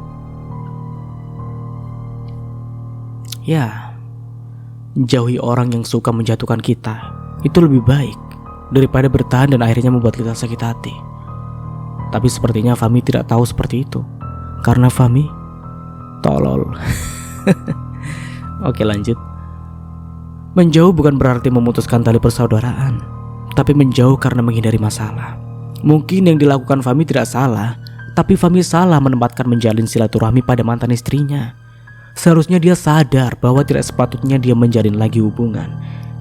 S1: Ya, jauhi orang yang suka menjatuhkan kita. Itu lebih baik daripada bertahan dan akhirnya membuat kita sakit hati. Tapi sepertinya Fahmi tidak tahu seperti itu, karena Fahmi tolol. Oke, lanjut. Menjauh bukan berarti memutuskan tali persaudaraan, tapi menjauh karena menghindari masalah. Mungkin yang dilakukan Fahmi tidak salah, tapi Fahmi salah menempatkan menjalin silaturahmi pada mantan istrinya. Seharusnya dia sadar bahwa tidak sepatutnya dia menjalin lagi hubungan,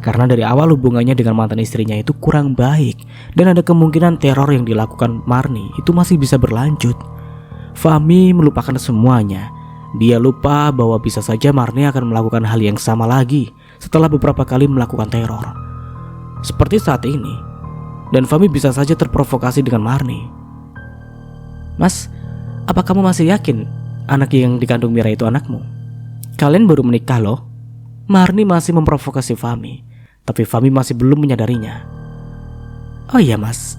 S1: karena dari awal hubungannya dengan mantan istrinya itu kurang baik, dan ada kemungkinan teror yang dilakukan Marni itu masih bisa berlanjut. Fahmi melupakan semuanya. Dia lupa bahwa bisa saja Marni akan melakukan hal yang sama lagi setelah beberapa kali melakukan teror, seperti saat ini. Dan Fahmi bisa saja terprovokasi dengan Marni. Mas, apa kamu masih yakin anak yang dikandung Mira itu anakmu? Kalian baru menikah loh. Marni masih memprovokasi Fahmi, tapi Fahmi masih belum menyadarinya. Oh iya Mas,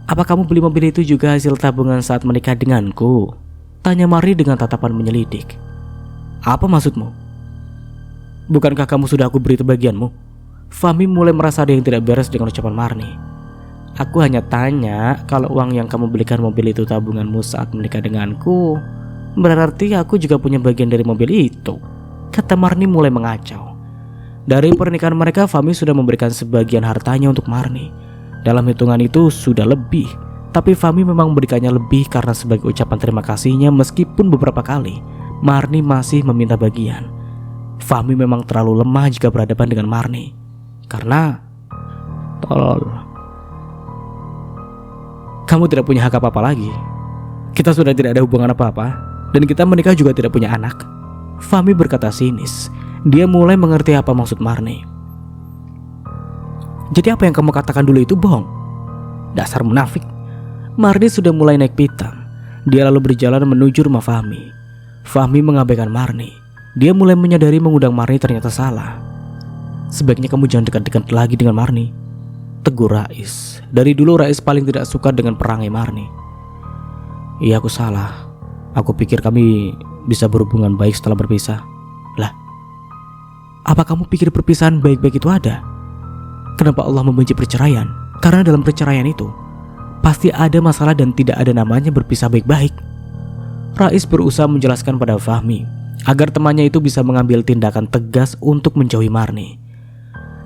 S1: apa kamu beli mobil itu juga hasil tabungan saat menikah denganku? Tanya Marni dengan tatapan menyelidik. Apa maksudmu? Bukankah kamu sudah aku beri itu bagianmu? Fahmi mulai merasa ada yang tidak beres dengan ucapan Marni. Aku hanya tanya kalau uang yang kamu belikan mobil itu tabunganmu saat menikah denganku. Berarti aku juga punya bagian dari mobil itu, kata Marni mulai mengacau. Dari pernikahan mereka, Fahmi sudah memberikan sebagian hartanya untuk Marni. Dalam hitungan itu sudah lebih, tapi Fahmi memang memberikannya lebih karena sebagai ucapan terima kasihnya. Meskipun beberapa kali Marni masih meminta bagian. Fahmi memang terlalu lemah jika berhadapan dengan Marni, karena tolol. Kamu tidak punya hak apa-apa lagi. Kita sudah tidak ada hubungan apa-apa, dan kita menikah juga tidak punya anak. Fahmi berkata sinis. Dia mulai mengerti apa maksud Marni. Jadi apa yang kamu katakan dulu itu bohong? Dasar munafik. Marni sudah mulai naik pitam. Dia lalu berjalan menuju rumah Fahmi. Fahmi mengabaikan Marni. Dia mulai menyadari mengundang Marni ternyata salah. Sebaiknya kamu jangan dekat-dekat lagi dengan Marni, tegur Rais. Dari dulu Rais paling tidak suka dengan perangai Marni. Iya, aku salah. Aku pikir kami bisa berhubungan baik setelah berpisah. Lah, apa kamu pikir perpisahan baik-baik itu ada? Kenapa Allah membenci perceraian? Karena dalam perceraian itu pasti ada masalah dan tidak ada namanya berpisah baik-baik. Rais berusaha menjelaskan pada Fahmi agar temannya itu bisa mengambil tindakan tegas untuk menjauhi Marni.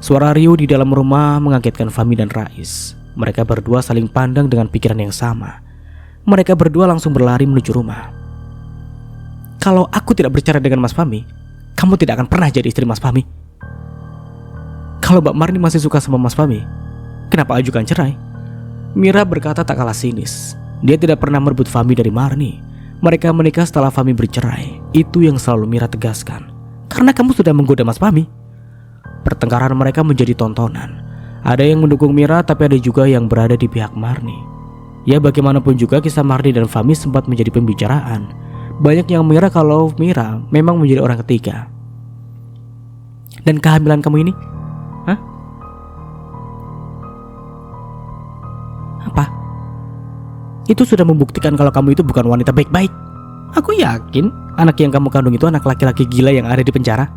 S1: Suara Rio di dalam rumah mengagetkan Fahmi dan Rais. Mereka berdua saling pandang dengan pikiran yang sama. Mereka berdua langsung berlari menuju rumah. Kalau aku tidak bercerai dengan Mas Fahmi, kamu tidak akan pernah jadi istri Mas Fahmi. Kalau Mbak Marni masih suka sama Mas Fahmi, kenapa ajukan cerai? Mira berkata tak kalah sinis. Dia tidak pernah merebut Fahmi dari Marni. Mereka menikah setelah Fahmi bercerai. Itu yang selalu Mira tegaskan. Karena kamu sudah menggoda Mas Fahmi. Pertengkaran mereka menjadi tontonan. Ada yang mendukung Mira, tapi ada juga yang berada di pihak Marni. Ya bagaimanapun juga kisah Marni dan Fahmi sempat menjadi pembicaraan. Banyak yang mengira kalau Mira memang menjadi orang ketiga. Dan kehamilan kamu ini? Hah? Apa? Itu sudah membuktikan kalau kamu itu bukan wanita baik-baik. Aku yakin anak yang kamu kandung itu anak laki-laki gila yang ada di penjara.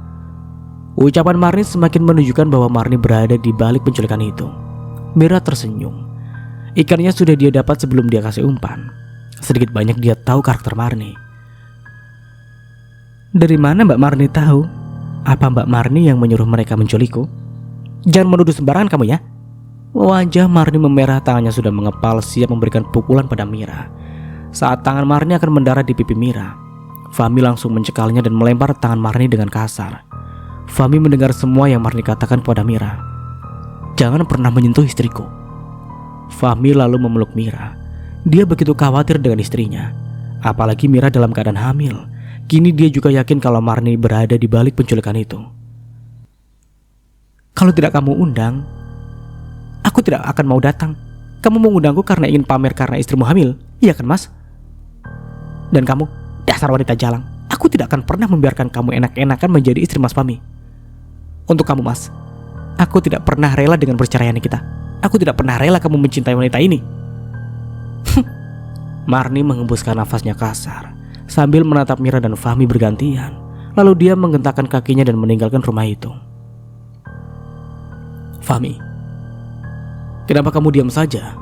S1: Ucapan Marni semakin menunjukkan bahwa Marni berada di balik penculikan itu. Mira tersenyum. Ikannya sudah dia dapat sebelum dia kasih umpan. Sedikit banyak dia tahu karakter Marni. Dari mana Mbak Marni tahu? Apa Mbak Marni yang menyuruh mereka menculikku? Jangan menuduh sembarangan kamu ya. Wajah Marni memerah, tangannya sudah mengepal siap memberikan pukulan pada Mira. Saat tangan Marni akan mendarat di pipi Mira, Fahmi langsung mencekalnya dan melempar tangan Marni dengan kasar. Fahmi mendengar semua yang Marni katakan pada Mira. Jangan pernah menyentuh istriku. Fahmi lalu memeluk Mira. Dia begitu khawatir dengan istrinya. Apalagi Mira dalam keadaan hamil. Kini dia juga yakin kalau Marni berada di balik penculikan itu. Kalau tidak kamu undang, aku tidak akan mau datang. Kamu mengundangku karena ingin pamer karena istrimu hamil, iya kan Mas? Dan kamu, dasar wanita jalang, aku tidak akan pernah membiarkan kamu enak-enakan menjadi istri Mas Fahmi. Untuk kamu Mas, aku tidak pernah rela dengan perceraian kita. Aku tidak pernah rela kamu mencintai wanita ini. Marni menghembuskan nafasnya kasar sambil menatap Mira dan Fahmi bergantian. Lalu dia menggentakkan kakinya dan meninggalkan rumah itu. Fahmi, kenapa kamu diam saja?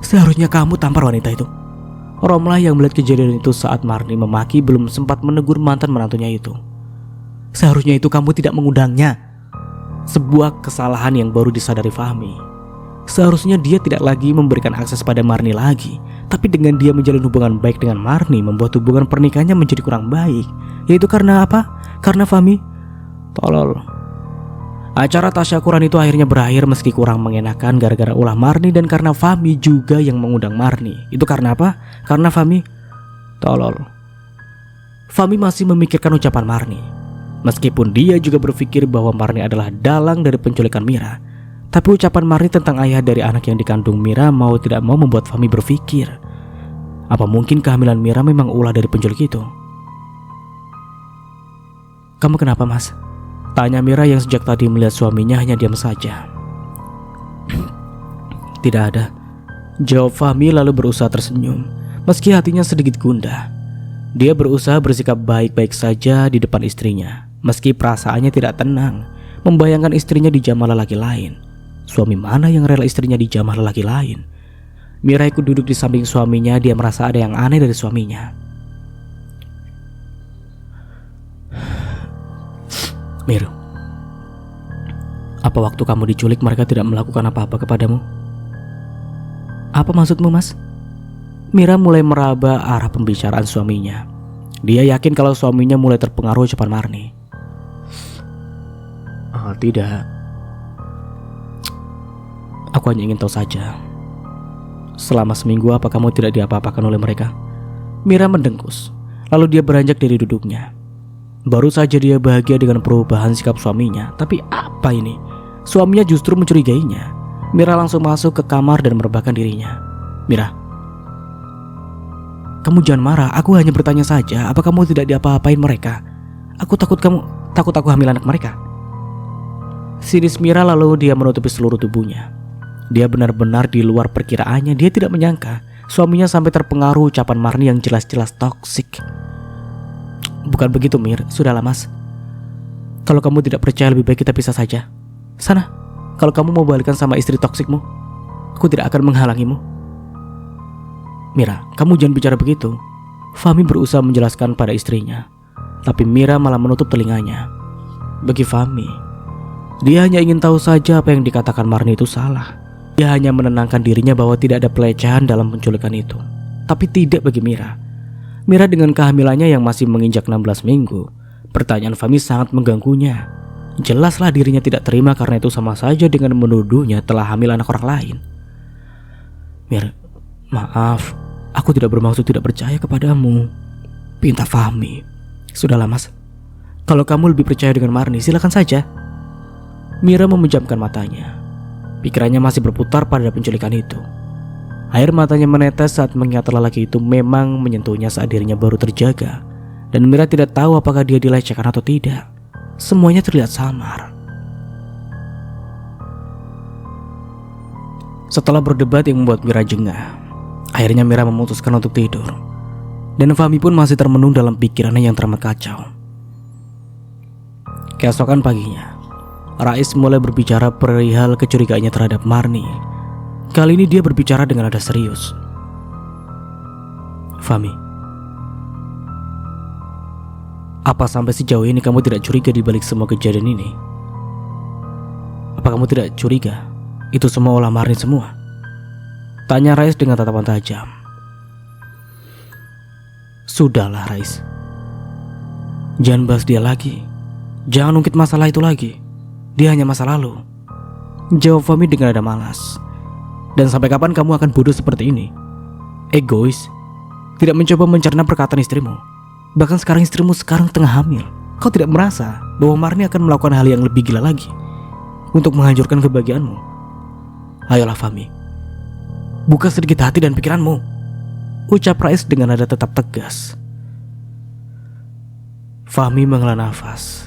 S1: Seharusnya kamu tampar wanita itu. Romlah yang melihat kejadian itu saat Marni memaki belum sempat menegur mantan menantunya itu. Seharusnya itu kamu tidak mengundangnya. Sebuah kesalahan yang baru disadari Fahmi. Seharusnya dia tidak lagi memberikan akses pada Marni lagi. Tapi dengan dia menjalin hubungan baik dengan Marni, membuat hubungan pernikahannya menjadi kurang baik. Yaitu karena apa? Karena Fahmi tolol. Acara tasyakuran itu akhirnya berakhir meski kurang mengenakan gara-gara ulah Marni dan karena Fahmi juga yang mengundang Marni. Itu karena apa? Karena Fahmi tolol. Fahmi masih memikirkan ucapan Marni. Meskipun dia juga berpikir bahwa Marni adalah dalang dari penculikan Mira, tapi ucapan Marni tentang ayah dari anak yang dikandung Mira mau tidak mau membuat Fahmi berpikir, apa mungkin kehamilan Mira memang ulah dari penculik itu? Kamu kenapa Mas? Tanya Mira yang sejak tadi melihat suaminya hanya diam saja. Tidak ada, jawab Fahmi lalu berusaha tersenyum, meski hatinya sedikit gundah. Dia berusaha bersikap baik-baik saja di depan istrinya, meski perasaannya tidak tenang, membayangkan istrinya dijamah lelaki lain. Suami mana yang rela istrinya dijamah lelaki lain? Mira ikut duduk di samping suaminya. Dia merasa ada yang aneh dari suaminya. Mir, apa waktu kamu diculik mereka tidak melakukan apa-apa kepadamu? Apa maksudmu Mas? Mira mulai meraba arah pembicaraan suaminya. Dia yakin kalau suaminya mulai terpengaruh ucapan Marni. Oh, tidak. Aku hanya ingin tahu saja, selama seminggu apa kamu tidak diapa-apakan oleh mereka? Mira mendengkus. Lalu dia beranjak dari duduknya. Baru saja dia bahagia dengan perubahan sikap suaminya. Tapi apa ini? Suaminya justru mencurigainya. Mira langsung masuk ke kamar dan merebahkan dirinya. Mira, kamu jangan marah. Aku hanya bertanya saja, apa kamu tidak diapa-apain mereka? Aku takut aku hamil anak mereka. Sinis Mira lalu dia menutupi seluruh tubuhnya. Dia benar-benar di luar perkiraannya. Dia tidak menyangka suaminya sampai terpengaruh ucapan Marni yang jelas-jelas toksik. Bukan begitu Mir, sudahlah Mas. Kalau kamu tidak percaya lebih baik kita pisah saja. Sana, Kalau kamu mau balikan sama istri toksikmu, aku tidak akan menghalangimu. Mira, kamu jangan bicara begitu. Fahmi berusaha menjelaskan pada istrinya, tapi Mira malah menutup telinganya. Bagi Fahmi, dia hanya ingin tahu saja apa yang dikatakan Marni itu salah. Dia hanya menenangkan dirinya bahwa tidak ada pelecehan dalam penculikan itu. Tapi tidak bagi Mira. Mira dengan kehamilannya yang masih menginjak 16 minggu, pertanyaan Fahmi sangat mengganggunya. Jelaslah dirinya tidak terima karena itu sama saja dengan menuduhnya telah hamil anak orang lain. Mir, maaf, aku tidak bermaksud tidak percaya kepadamu, pinta Fahmi. Sudahlah mas, kalau kamu lebih percaya dengan Marni, silakan saja. Mira memejamkan matanya. Pikirannya masih berputar pada penculikan itu. Air matanya menetes saat mengingat lelaki itu memang menyentuhnya saat dirinya baru terjaga. Dan Mira tidak tahu apakah dia dilecehkan atau tidak. Semuanya terlihat samar. Setelah berdebat yang membuat Mira jengah, akhirnya Mira memutuskan untuk tidur. Dan Fahmi pun masih termenung dalam pikirannya yang teramat kacau. Keesokan paginya, Rais mulai berbicara perihal kecurigaannya terhadap Marni. Kali ini dia berbicara dengan nada serius. Fahmi, apa sampai sejauh ini kamu tidak curiga di balik semua kejadian ini? Apa kamu tidak curiga itu semua olah Marni semua? Tanya Rais dengan tatapan tajam. Sudahlah Rais, jangan bahas dia lagi. Jangan ungkit masalah itu lagi. Dia hanya masa lalu, jawab Fahmi dengan nada malas. Dan sampai kapan kamu akan bodoh seperti ini? Egois, tidak mencoba mencerna perkataan istrimu. Bahkan sekarang istrimu tengah hamil. Kau tidak merasa bahwa Marni akan melakukan hal yang lebih gila lagi untuk menghancurkan kebahagiaanmu? Ayolah Fahmi, buka sedikit hati dan pikiranmu, ucap Rais dengan nada tetap tegas. Fahmi menghela nafas.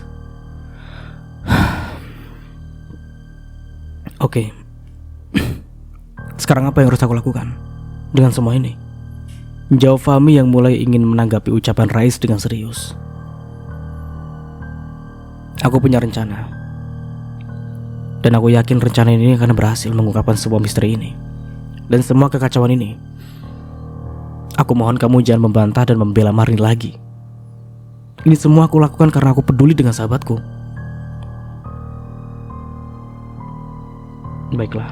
S1: Oke, sekarang apa yang harus aku lakukan dengan semua ini? Jawab Fahmi yang mulai ingin menanggapi ucapan Rais dengan serius. Aku punya rencana, dan aku yakin rencana ini akan berhasil mengungkapkan sebuah misteri ini dan semua kekacauan ini. Aku mohon kamu jangan membantah dan membela Marni lagi. Ini semua aku lakukan karena aku peduli dengan sahabatku. Baiklah.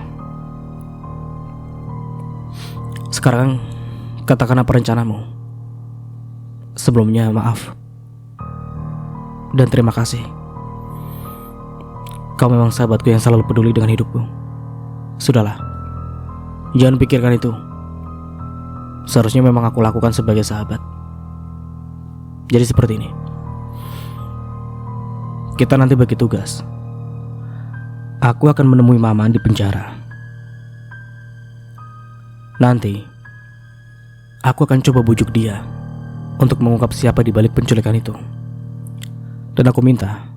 S1: Sekarang katakan apa rencanamu. Sebelumnya maaf dan terima kasih. Kau memang sahabatku yang selalu peduli dengan hidupku. Sudahlah, jangan pikirkan itu. Seharusnya memang aku lakukan sebagai sahabat. Jadi seperti ini, kita nanti bagi tugas. Aku akan menemui Maman di penjara. Nanti aku akan coba bujuk dia untuk mengungkap siapa di balik penculikan itu. Dan aku minta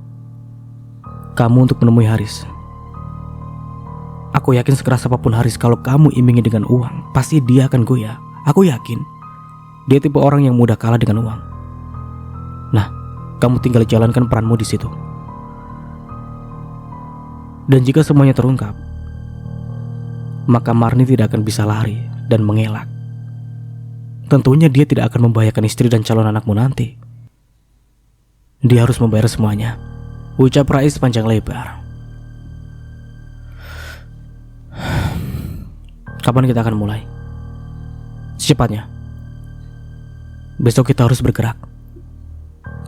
S1: kamu untuk menemui Haris. Aku yakin sekeras apapun Haris, kalau kamu imingi dengan uang, pasti dia akan goyah. Aku yakin dia tipe orang yang mudah kalah dengan uang. Nah, kamu tinggal jalankan peranmu di situ. Dan jika semuanya terungkap, maka Marni tidak akan bisa lari dan mengelak. Tentunya dia tidak akan membahayakan istri dan calon anakmu nanti. Dia harus membayar semuanya, ucap Rais panjang lebar. Kapan kita akan mulai? Secepatnya. Besok kita harus bergerak.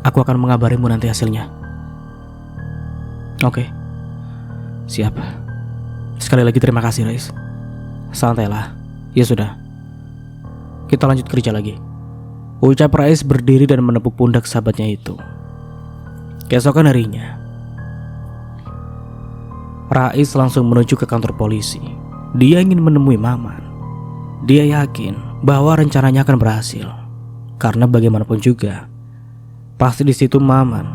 S1: Aku akan mengabarimu nanti hasilnya. Oke. Siap. Sekali lagi terima kasih Rais. Santailah. Ya sudah, kita lanjut kerja lagi, ucap Rais berdiri dan menepuk pundak sahabatnya itu. Keesokan harinya, Rais langsung menuju ke kantor polisi. Dia ingin menemui Maman. Dia yakin bahwa rencananya akan berhasil, karena bagaimanapun juga pasti di situ Maman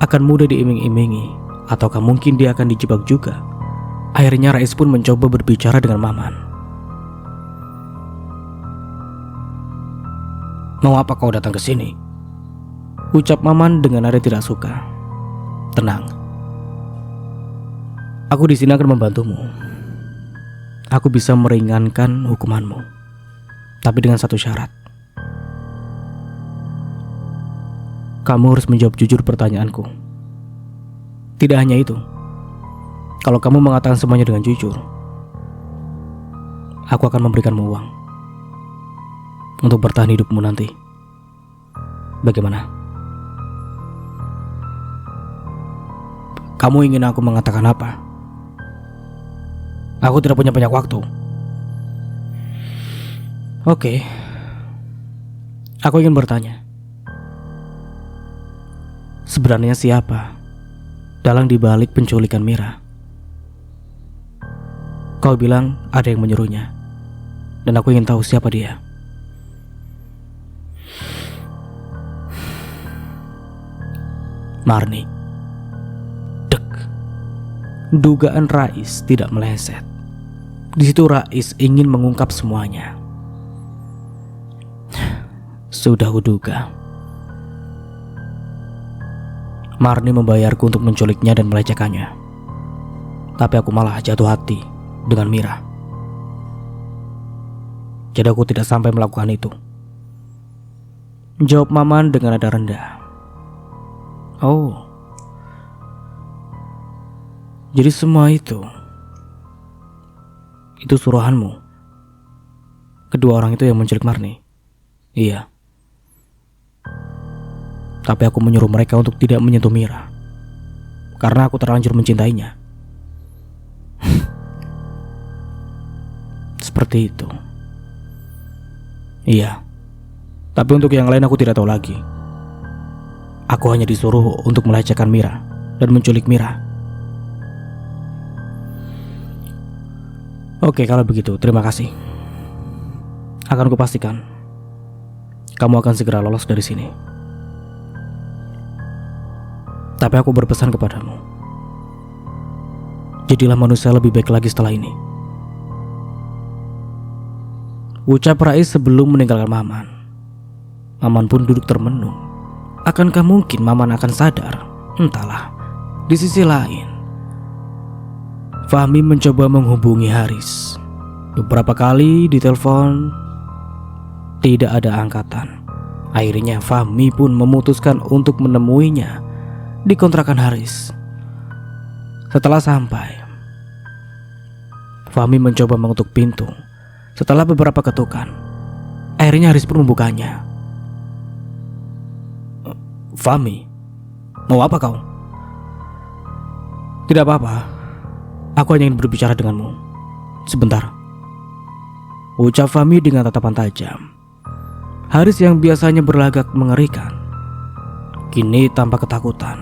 S1: akan mudah diiming-imingi, ataukah mungkin dia akan dijebak juga. Akhirnya Rais pun mencoba berbicara dengan Maman. Mau apa kau datang ke sini? Ucap Maman dengan nada tidak suka. Tenang, Aku di sini akan membantumu. Aku bisa meringankan hukumanmu, tapi dengan satu syarat. Kamu harus menjawab jujur pertanyaanku. Tidak hanya itu. Kalau kamu mengatakan semuanya dengan jujur, aku akan memberikanmu uang untuk bertahan hidupmu nanti. Bagaimana? Kamu ingin aku mengatakan apa? Aku tidak punya banyak waktu. Oke. Aku ingin bertanya. Sebenarnya siapa dalang dibalik penculikan Mira? Kau bilang ada yang menyuruhnya, dan aku ingin tahu siapa dia. Marni. Dek. Dugaan Rais tidak meleset. Di situ Rais ingin mengungkap semuanya. Sudah kuduga. Marni membayarku untuk menculiknya dan melecehkannya. Tapi aku malah jatuh hati dengan Mira. Jadi aku tidak sampai melakukan itu. Jawab Maman dengan nada rendah. Oh. Jadi semua itu suruhanmu. Kedua orang itu yang menculik Marni. Iya. Tapi aku menyuruh mereka untuk tidak menyentuh Mira, karena aku terlanjur mencintainya. Seperti itu. Iya. Tapi untuk yang lain aku tidak tahu lagi. Aku hanya disuruh untuk melecehkan Mira dan menculik Mira. Oke, kalau begitu terima kasih. Akan kupastikan kamu akan segera lolos dari sini. Tapi aku berpesan kepadamu, jadilah manusia lebih baik lagi setelah ini. Ucap Rais sebelum meninggalkan Maman. Maman pun duduk termenung. Akankah mungkin Maman akan sadar? Entahlah. Di sisi lain, Fahmi mencoba menghubungi Haris. Beberapa kali ditelepon, tidak ada angkatan. Akhirnya Fahmi pun memutuskan untuk menemuinya di kontrakan Haris. Setelah sampai, Fahmi mencoba mengetuk pintu. Setelah beberapa ketukan, akhirnya Haris pun membukanya. Fahmi, mau apa kau? Tidak apa-apa. Aku hanya ingin berbicara denganmu sebentar, ucap Fahmi dengan tatapan tajam. Haris yang biasanya berlagak mengerikan, kini tampak ketakutan.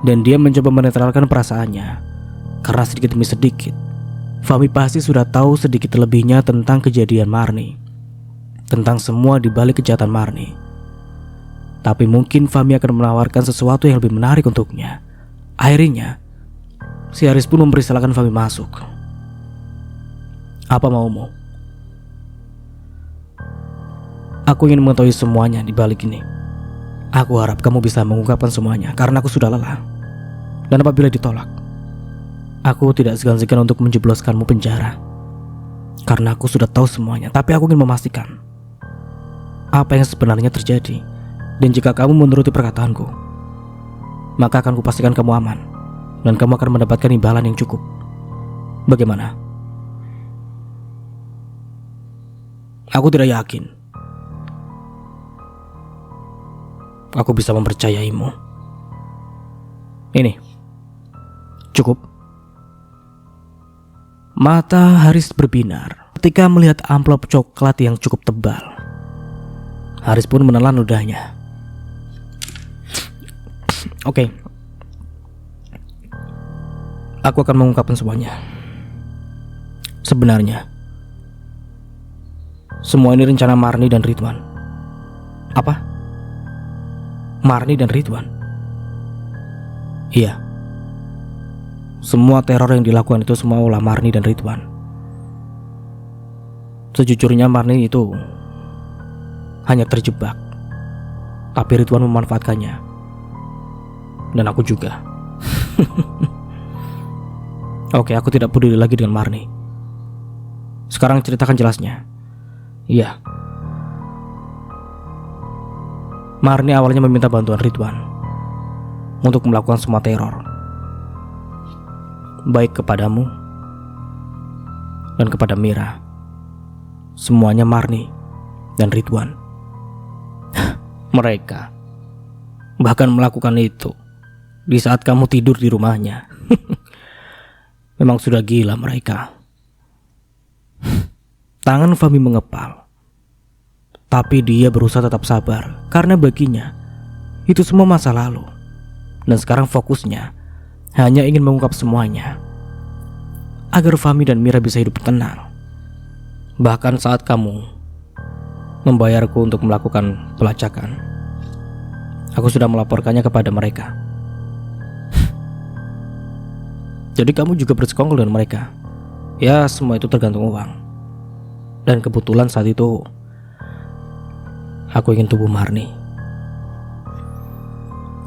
S1: Dan dia mencoba menetralkan perasaannya. Karena sedikit demi sedikit Fahmi pasti sudah tahu sedikit lebihnya tentang kejadian Marni, tentang semua di balik kejahatan Marni. Tapi mungkin Fahmi akan menawarkan sesuatu yang lebih menarik untuknya. Akhirnya si Haris pun mempersilahkan Fahmi masuk. Apa maumu? Aku ingin mengetahui semuanya di balik ini. Aku harap kamu bisa mengungkapkan semuanya, karena aku sudah lelah. Dan apabila ditolak, aku tidak segan-segan untuk menjebloskanmu penjara, karena aku sudah tahu semuanya. Tapi aku ingin memastikan apa yang sebenarnya terjadi. Dan jika kamu menuruti perkataanku, maka akan kupastikan kamu aman, dan kamu akan mendapatkan imbalan yang cukup. Bagaimana? Aku tidak yakin aku bisa mempercayaimu. Ini cukup. Mata Haris berbinar ketika melihat amplop coklat yang cukup tebal. Haris pun menelan ludahnya. Oke. Aku akan mengungkapkan semuanya. Sebenarnya semua ini rencana Marni dan Ridwan. Apa? Marni dan Ridwan? Iya. Semua teror yang dilakukan itu semua ulah Marni dan Ridwan. Sejujurnya Marni itu hanya terjebak, tapi Ridwan memanfaatkannya. Dan aku juga. Oke, aku tidak peduli lagi dengan Marni. Sekarang ceritakan jelasnya. Iya. Marni awalnya meminta bantuan Ridwan untuk melakukan semua teror, baik kepadamu dan kepada Mira. Semuanya Marni dan Ridwan. Mereka bahkan melakukan itu di saat kamu tidur di rumahnya. Memang sudah gila mereka. Tangan Fahmi mengepal, tapi dia berusaha tetap sabar karena baginya itu semua masa lalu. Dan sekarang fokusnya hanya ingin mengungkap semuanya agar Fahmi dan Mira bisa hidup tenang. Bahkan saat kamu membayarku untuk melakukan pelacakan, aku sudah melaporkannya kepada mereka. Jadi kamu juga bersekongkol dengan mereka. Ya, semua itu tergantung uang. Dan kebetulan saat itu aku ingin tubuh Marni.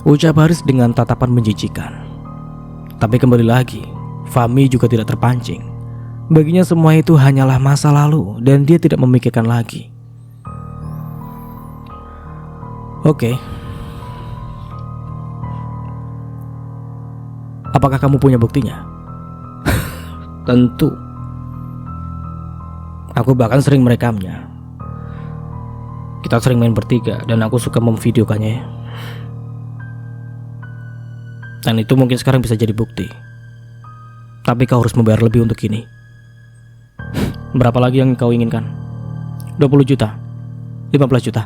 S1: Ucap Haris dengan tatapan menjijikan. Tapi kembali lagi, Fahmi juga tidak terpancing. Baginya semua itu hanyalah masa lalu dan dia tidak memikirkan lagi. Oke. Apakah kamu punya buktinya? Tentu. Aku bahkan sering merekamnya. Kita sering main bertiga dan aku suka memvideokannya. Dan itu mungkin sekarang bisa jadi bukti. Tapi kau harus membayar lebih untuk ini. Berapa lagi yang kau inginkan? 20 juta? 15 juta?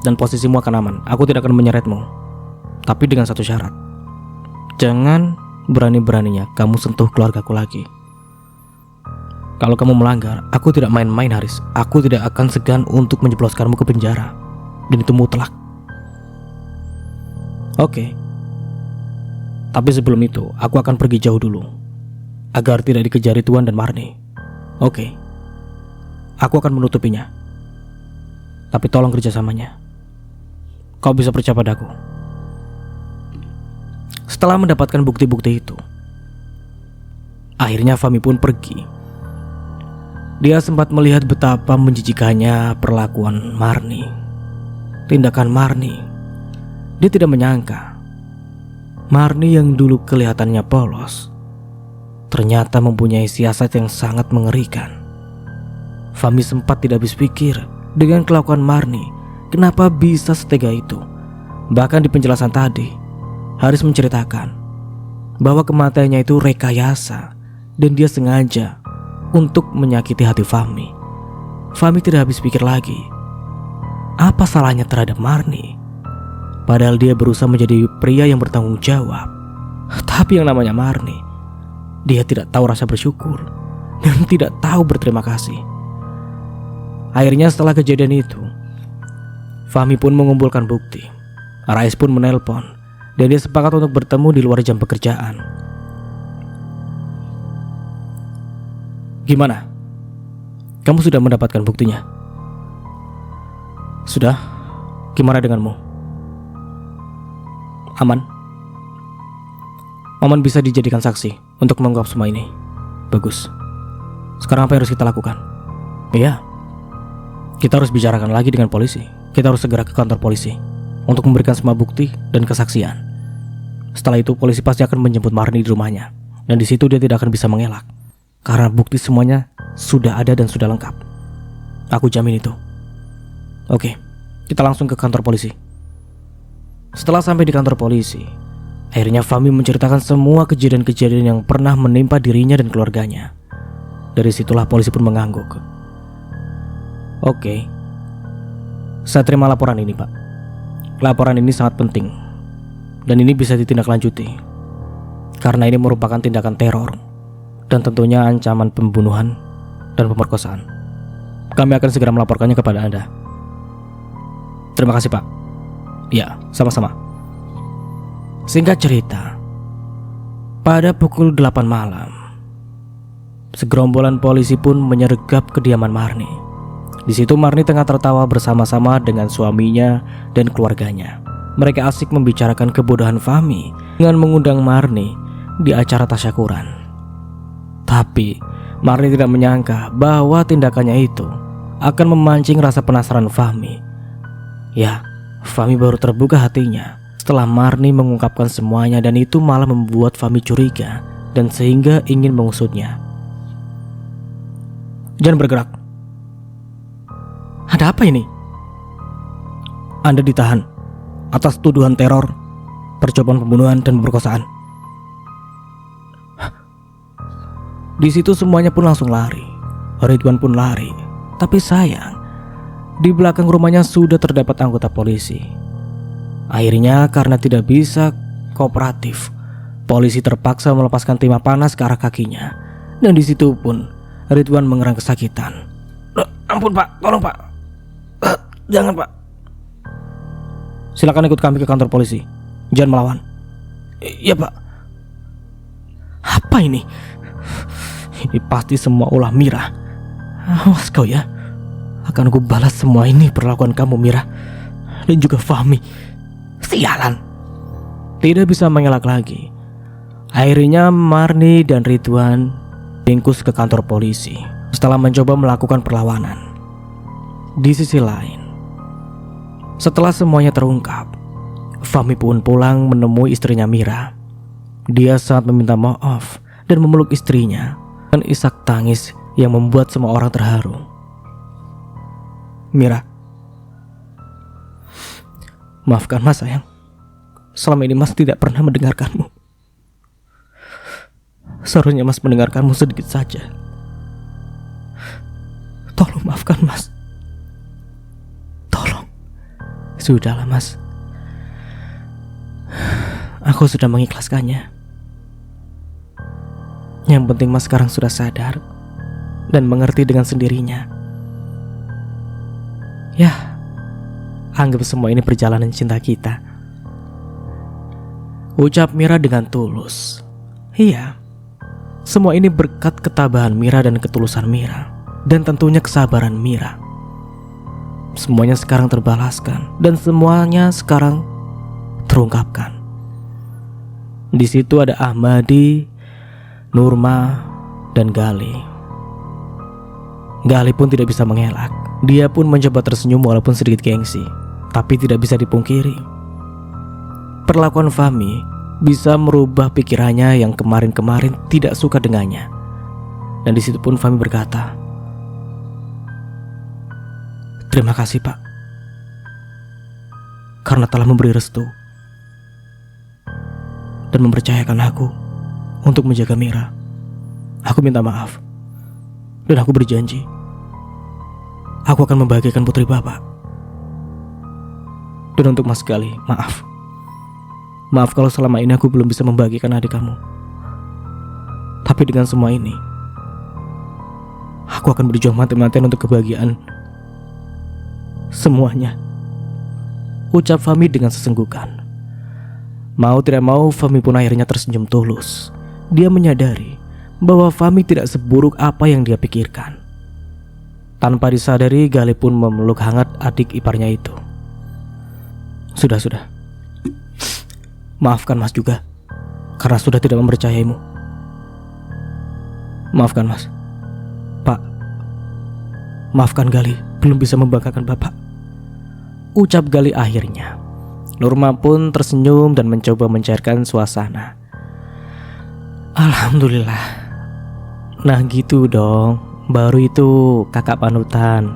S1: Dan posisimu akan aman. Aku tidak akan menyeretmu. Tapi dengan satu syarat. Jangan berani-beraninya kamu sentuh keluargaku lagi. Kalau kamu melanggar, aku tidak main-main Haris. Aku tidak akan segan untuk menjebloskanmu ke penjara. Dan itu mutlak. Oke. Tapi sebelum itu, aku akan pergi jauh dulu agar tidak dikejar Tuan dan Marni. Oke. Aku akan menutupinya. Tapi tolong kerjasamanya. Kau bisa percaya padaku. Setelah mendapatkan bukti-bukti itu, akhirnya Fahmi pun pergi. Dia sempat melihat betapa menjijikannya perlakuan Marni, tindakan Marni. Dia tidak menyangka Marni yang dulu kelihatannya polos ternyata mempunyai siasat yang sangat mengerikan. Fahmi sempat tidak habis pikir dengan kelakuan Marni. Kenapa bisa setega itu? Bahkan di penjelasan tadi Haris menceritakan bahwa kematiannya itu rekayasa dan dia sengaja untuk menyakiti hati Fahmi. Fahmi tidak habis pikir lagi. Apa salahnya terhadap Marni? Padahal dia berusaha menjadi pria yang bertanggung jawab. Tapi yang namanya Marni, dia tidak tahu rasa bersyukur dan tidak tahu berterima kasih. Akhirnya setelah kejadian itu, Fahmi pun mengumpulkan bukti. Rais pun menelpon dan dia sepakat untuk bertemu di luar jam pekerjaan. Gimana? Kamu sudah mendapatkan buktinya? Sudah? Gimana denganmu? Aman? Maman bisa dijadikan saksi untuk mengungkap semua ini. Bagus. Sekarang apa yang harus kita lakukan? Iya, kita harus bicarakan lagi dengan polisi. Kita harus segera ke kantor polisi untuk memberikan semua bukti dan kesaksian. Setelah itu polisi pasti akan menjemput Marni di rumahnya. Dan di situ dia tidak akan bisa mengelak karena bukti semuanya sudah ada dan sudah lengkap. Aku jamin itu. Oke, kita langsung ke kantor polisi. Setelah sampai di kantor polisi, akhirnya Fahmi menceritakan semua kejadian-kejadian yang pernah menimpa dirinya dan keluarganya. Dari situlah polisi pun mengangguk. Oke, saya terima laporan ini, Pak. Laporan ini sangat penting dan ini bisa ditindaklanjuti karena ini merupakan tindakan teror dan tentunya ancaman pembunuhan dan pemerkosaan. Kami akan segera melaporkannya kepada Anda. Terima kasih, Pak. Ya, sama-sama. Singkat cerita, pada pukul 8 malam, segerombolan polisi pun menyergap kediaman Marni. Di situ Marni tengah tertawa bersama-sama dengan suaminya dan keluarganya. mereka asik membicarakan kebodohan Fahmi dengan mengundang Marni di acara tasyakuran. Tapi Marni tidak menyangka bahwa tindakannya itu akan memancing rasa penasaran Fahmi. Ya, Fahmi baru terbuka hatinya setelah Marni mengungkapkan semuanya, dan itu malah membuat Fahmi curiga dan sehingga ingin mengusutnya. Jangan bergerak. Ada apa ini? Anda ditahan atas tuduhan teror, percobaan pembunuhan, dan pemerkosaan. Di situ semuanya pun langsung lari. Ridwan pun lari. Tapi sayang, di belakang rumahnya sudah terdapat anggota polisi. Akhirnya karena tidak bisa kooperatif, polisi terpaksa melepaskan timah panas ke arah kakinya. Dan di situ pun Ridwan mengerang kesakitan. Ampun Pak, tolong Pak. Jangan Pak. Silakan ikut kami ke kantor polisi. Jangan melawan. Iya Pak. Apa ini? Ini pasti semua ulah Mira. Awas kau ya. Akan aku balas semua ini perlakuan kamu Mira. Dan juga Fahmi. Sialan. Tidak bisa mengelak lagi. Akhirnya Marni dan Ridwan ringkus ke kantor polisi setelah mencoba melakukan perlawanan. Di sisi lain, setelah semuanya terungkap, Fahmi pun pulang menemui istrinya Mira. Dia sangat meminta maaf dan memeluk istrinya dengan isak tangis yang membuat semua orang terharu. Mira, maafkan Mas sayang. Selama ini Mas tidak pernah mendengarkanmu. Seharusnya Mas mendengarkanmu sedikit saja. Tolong maafkan Mas. Tolong. Sudahlah Mas. Aku sudah mengikhlaskannya. Yang penting Mas sekarang sudah sadar dan mengerti dengan sendirinya. Ya, anggap semua ini perjalanan cinta kita, ucap Mira dengan tulus. Iya, semua ini berkat ketabahan Mira dan ketulusan Mira, dan tentunya kesabaran Mira. Semuanya sekarang terbalaskan dan semuanya sekarang terungkapkan. Di situ ada Ahmadi, Nurma, dan Gali. Gali pun tidak bisa mengelak. Dia pun mencoba tersenyum walaupun sedikit gengsi, tapi tidak bisa dipungkiri, perlakuan Fahmi bisa merubah pikirannya yang kemarin-kemarin tidak suka dengannya. Dan di situ pun Fahmi berkata, terima kasih Pak, karena telah memberi restu dan mempercayakan aku untuk menjaga Mira. Aku minta maaf, dan aku berjanji aku akan membahagiakan putri Bapak. Dan untuk Mas Gali, maaf. Maaf kalau selama ini aku belum bisa membahagiakan adik kamu. Tapi dengan semua ini, aku akan berjuang mati-matian untuk kebahagiaan semuanya, ucap Fahmi dengan sesenggukan. Mau tidak mau, Fahmi pun akhirnya tersenyum tulus. Dia menyadari bahwa Fahmi tidak seburuk apa yang dia pikirkan. Tanpa disadari, Gali pun memeluk hangat adik iparnya itu. Sudah. Maafkan Mas juga, karena sudah tidak mempercayaimu. Maafkan Mas. Pak, maafkan Gali, belum bisa membanggakan Bapak, ucap Gali akhirnya. Nurma pun tersenyum dan mencoba mencairkan suasana. Alhamdulillah. Nah gitu dong, baru itu kakak panutan.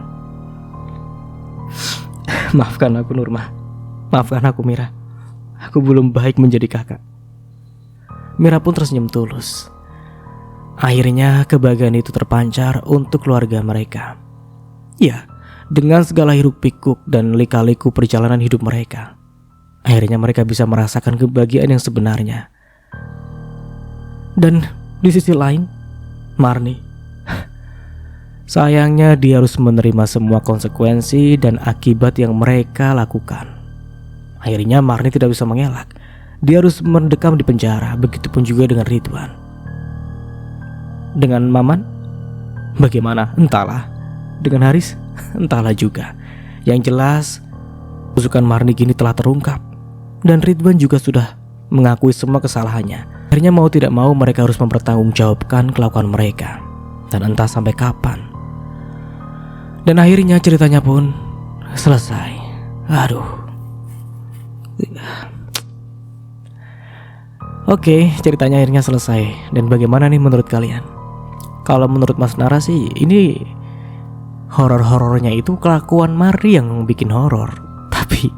S1: Maafkan aku Nurma. Maafkan aku Mira. Aku belum baik menjadi kakak. Mira pun tersenyum tulus. Akhirnya kebahagiaan itu terpancar untuk keluarga mereka. Ya, dengan segala hiruk pikuk dan lika-liku perjalanan hidup mereka, akhirnya mereka bisa merasakan kebahagiaan yang sebenarnya. Dan di sisi lain, Marni, sayangnya dia harus menerima semua konsekuensi dan akibat yang mereka lakukan. Akhirnya Marni tidak bisa mengelak. Dia harus mendekam di penjara. Begitupun juga dengan Ridwan. Dengan Maman, bagaimana? Entahlah. Dengan Haris, entahlah juga. Yang jelas, tusukan Marni kini telah terungkap. Dan Ridwan juga sudah mengakui semua kesalahannya. Akhirnya mau tidak mau mereka harus mempertanggungjawabkan kelakuan mereka. Dan entah sampai kapan. Dan akhirnya ceritanya pun selesai. Aduh. Oke, ceritanya akhirnya selesai. Dan bagaimana nih menurut kalian? Kalau menurut Mas Nara sih, ini horor-horornya itu kelakuan Marni yang bikin horor. Tapi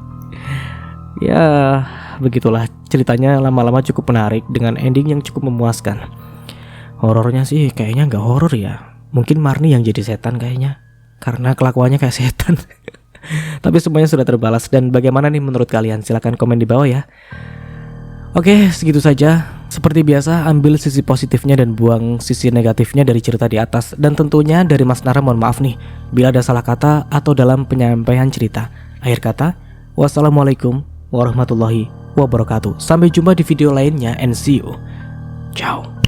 S1: ya begitulah, ceritanya lama-lama cukup menarik dengan ending yang cukup memuaskan. Horornya sih kayaknya nggak horor ya. Mungkin Marni yang jadi setan kayaknya, karena kelakuannya kayak setan. Tapi semuanya sudah terbalas. Dan bagaimana nih menurut kalian? Silahkan komen di bawah ya. Oke, segitu saja. Seperti biasa, ambil sisi positifnya dan buang sisi negatifnya dari cerita di atas. Dan tentunya dari Mas Nara mohon maaf nih bila ada salah kata atau dalam penyampaian cerita. Akhir kata, wassalamualaikum warahmatullahi wabarakatuh. Sampai jumpa di video lainnya and see you. Ciao.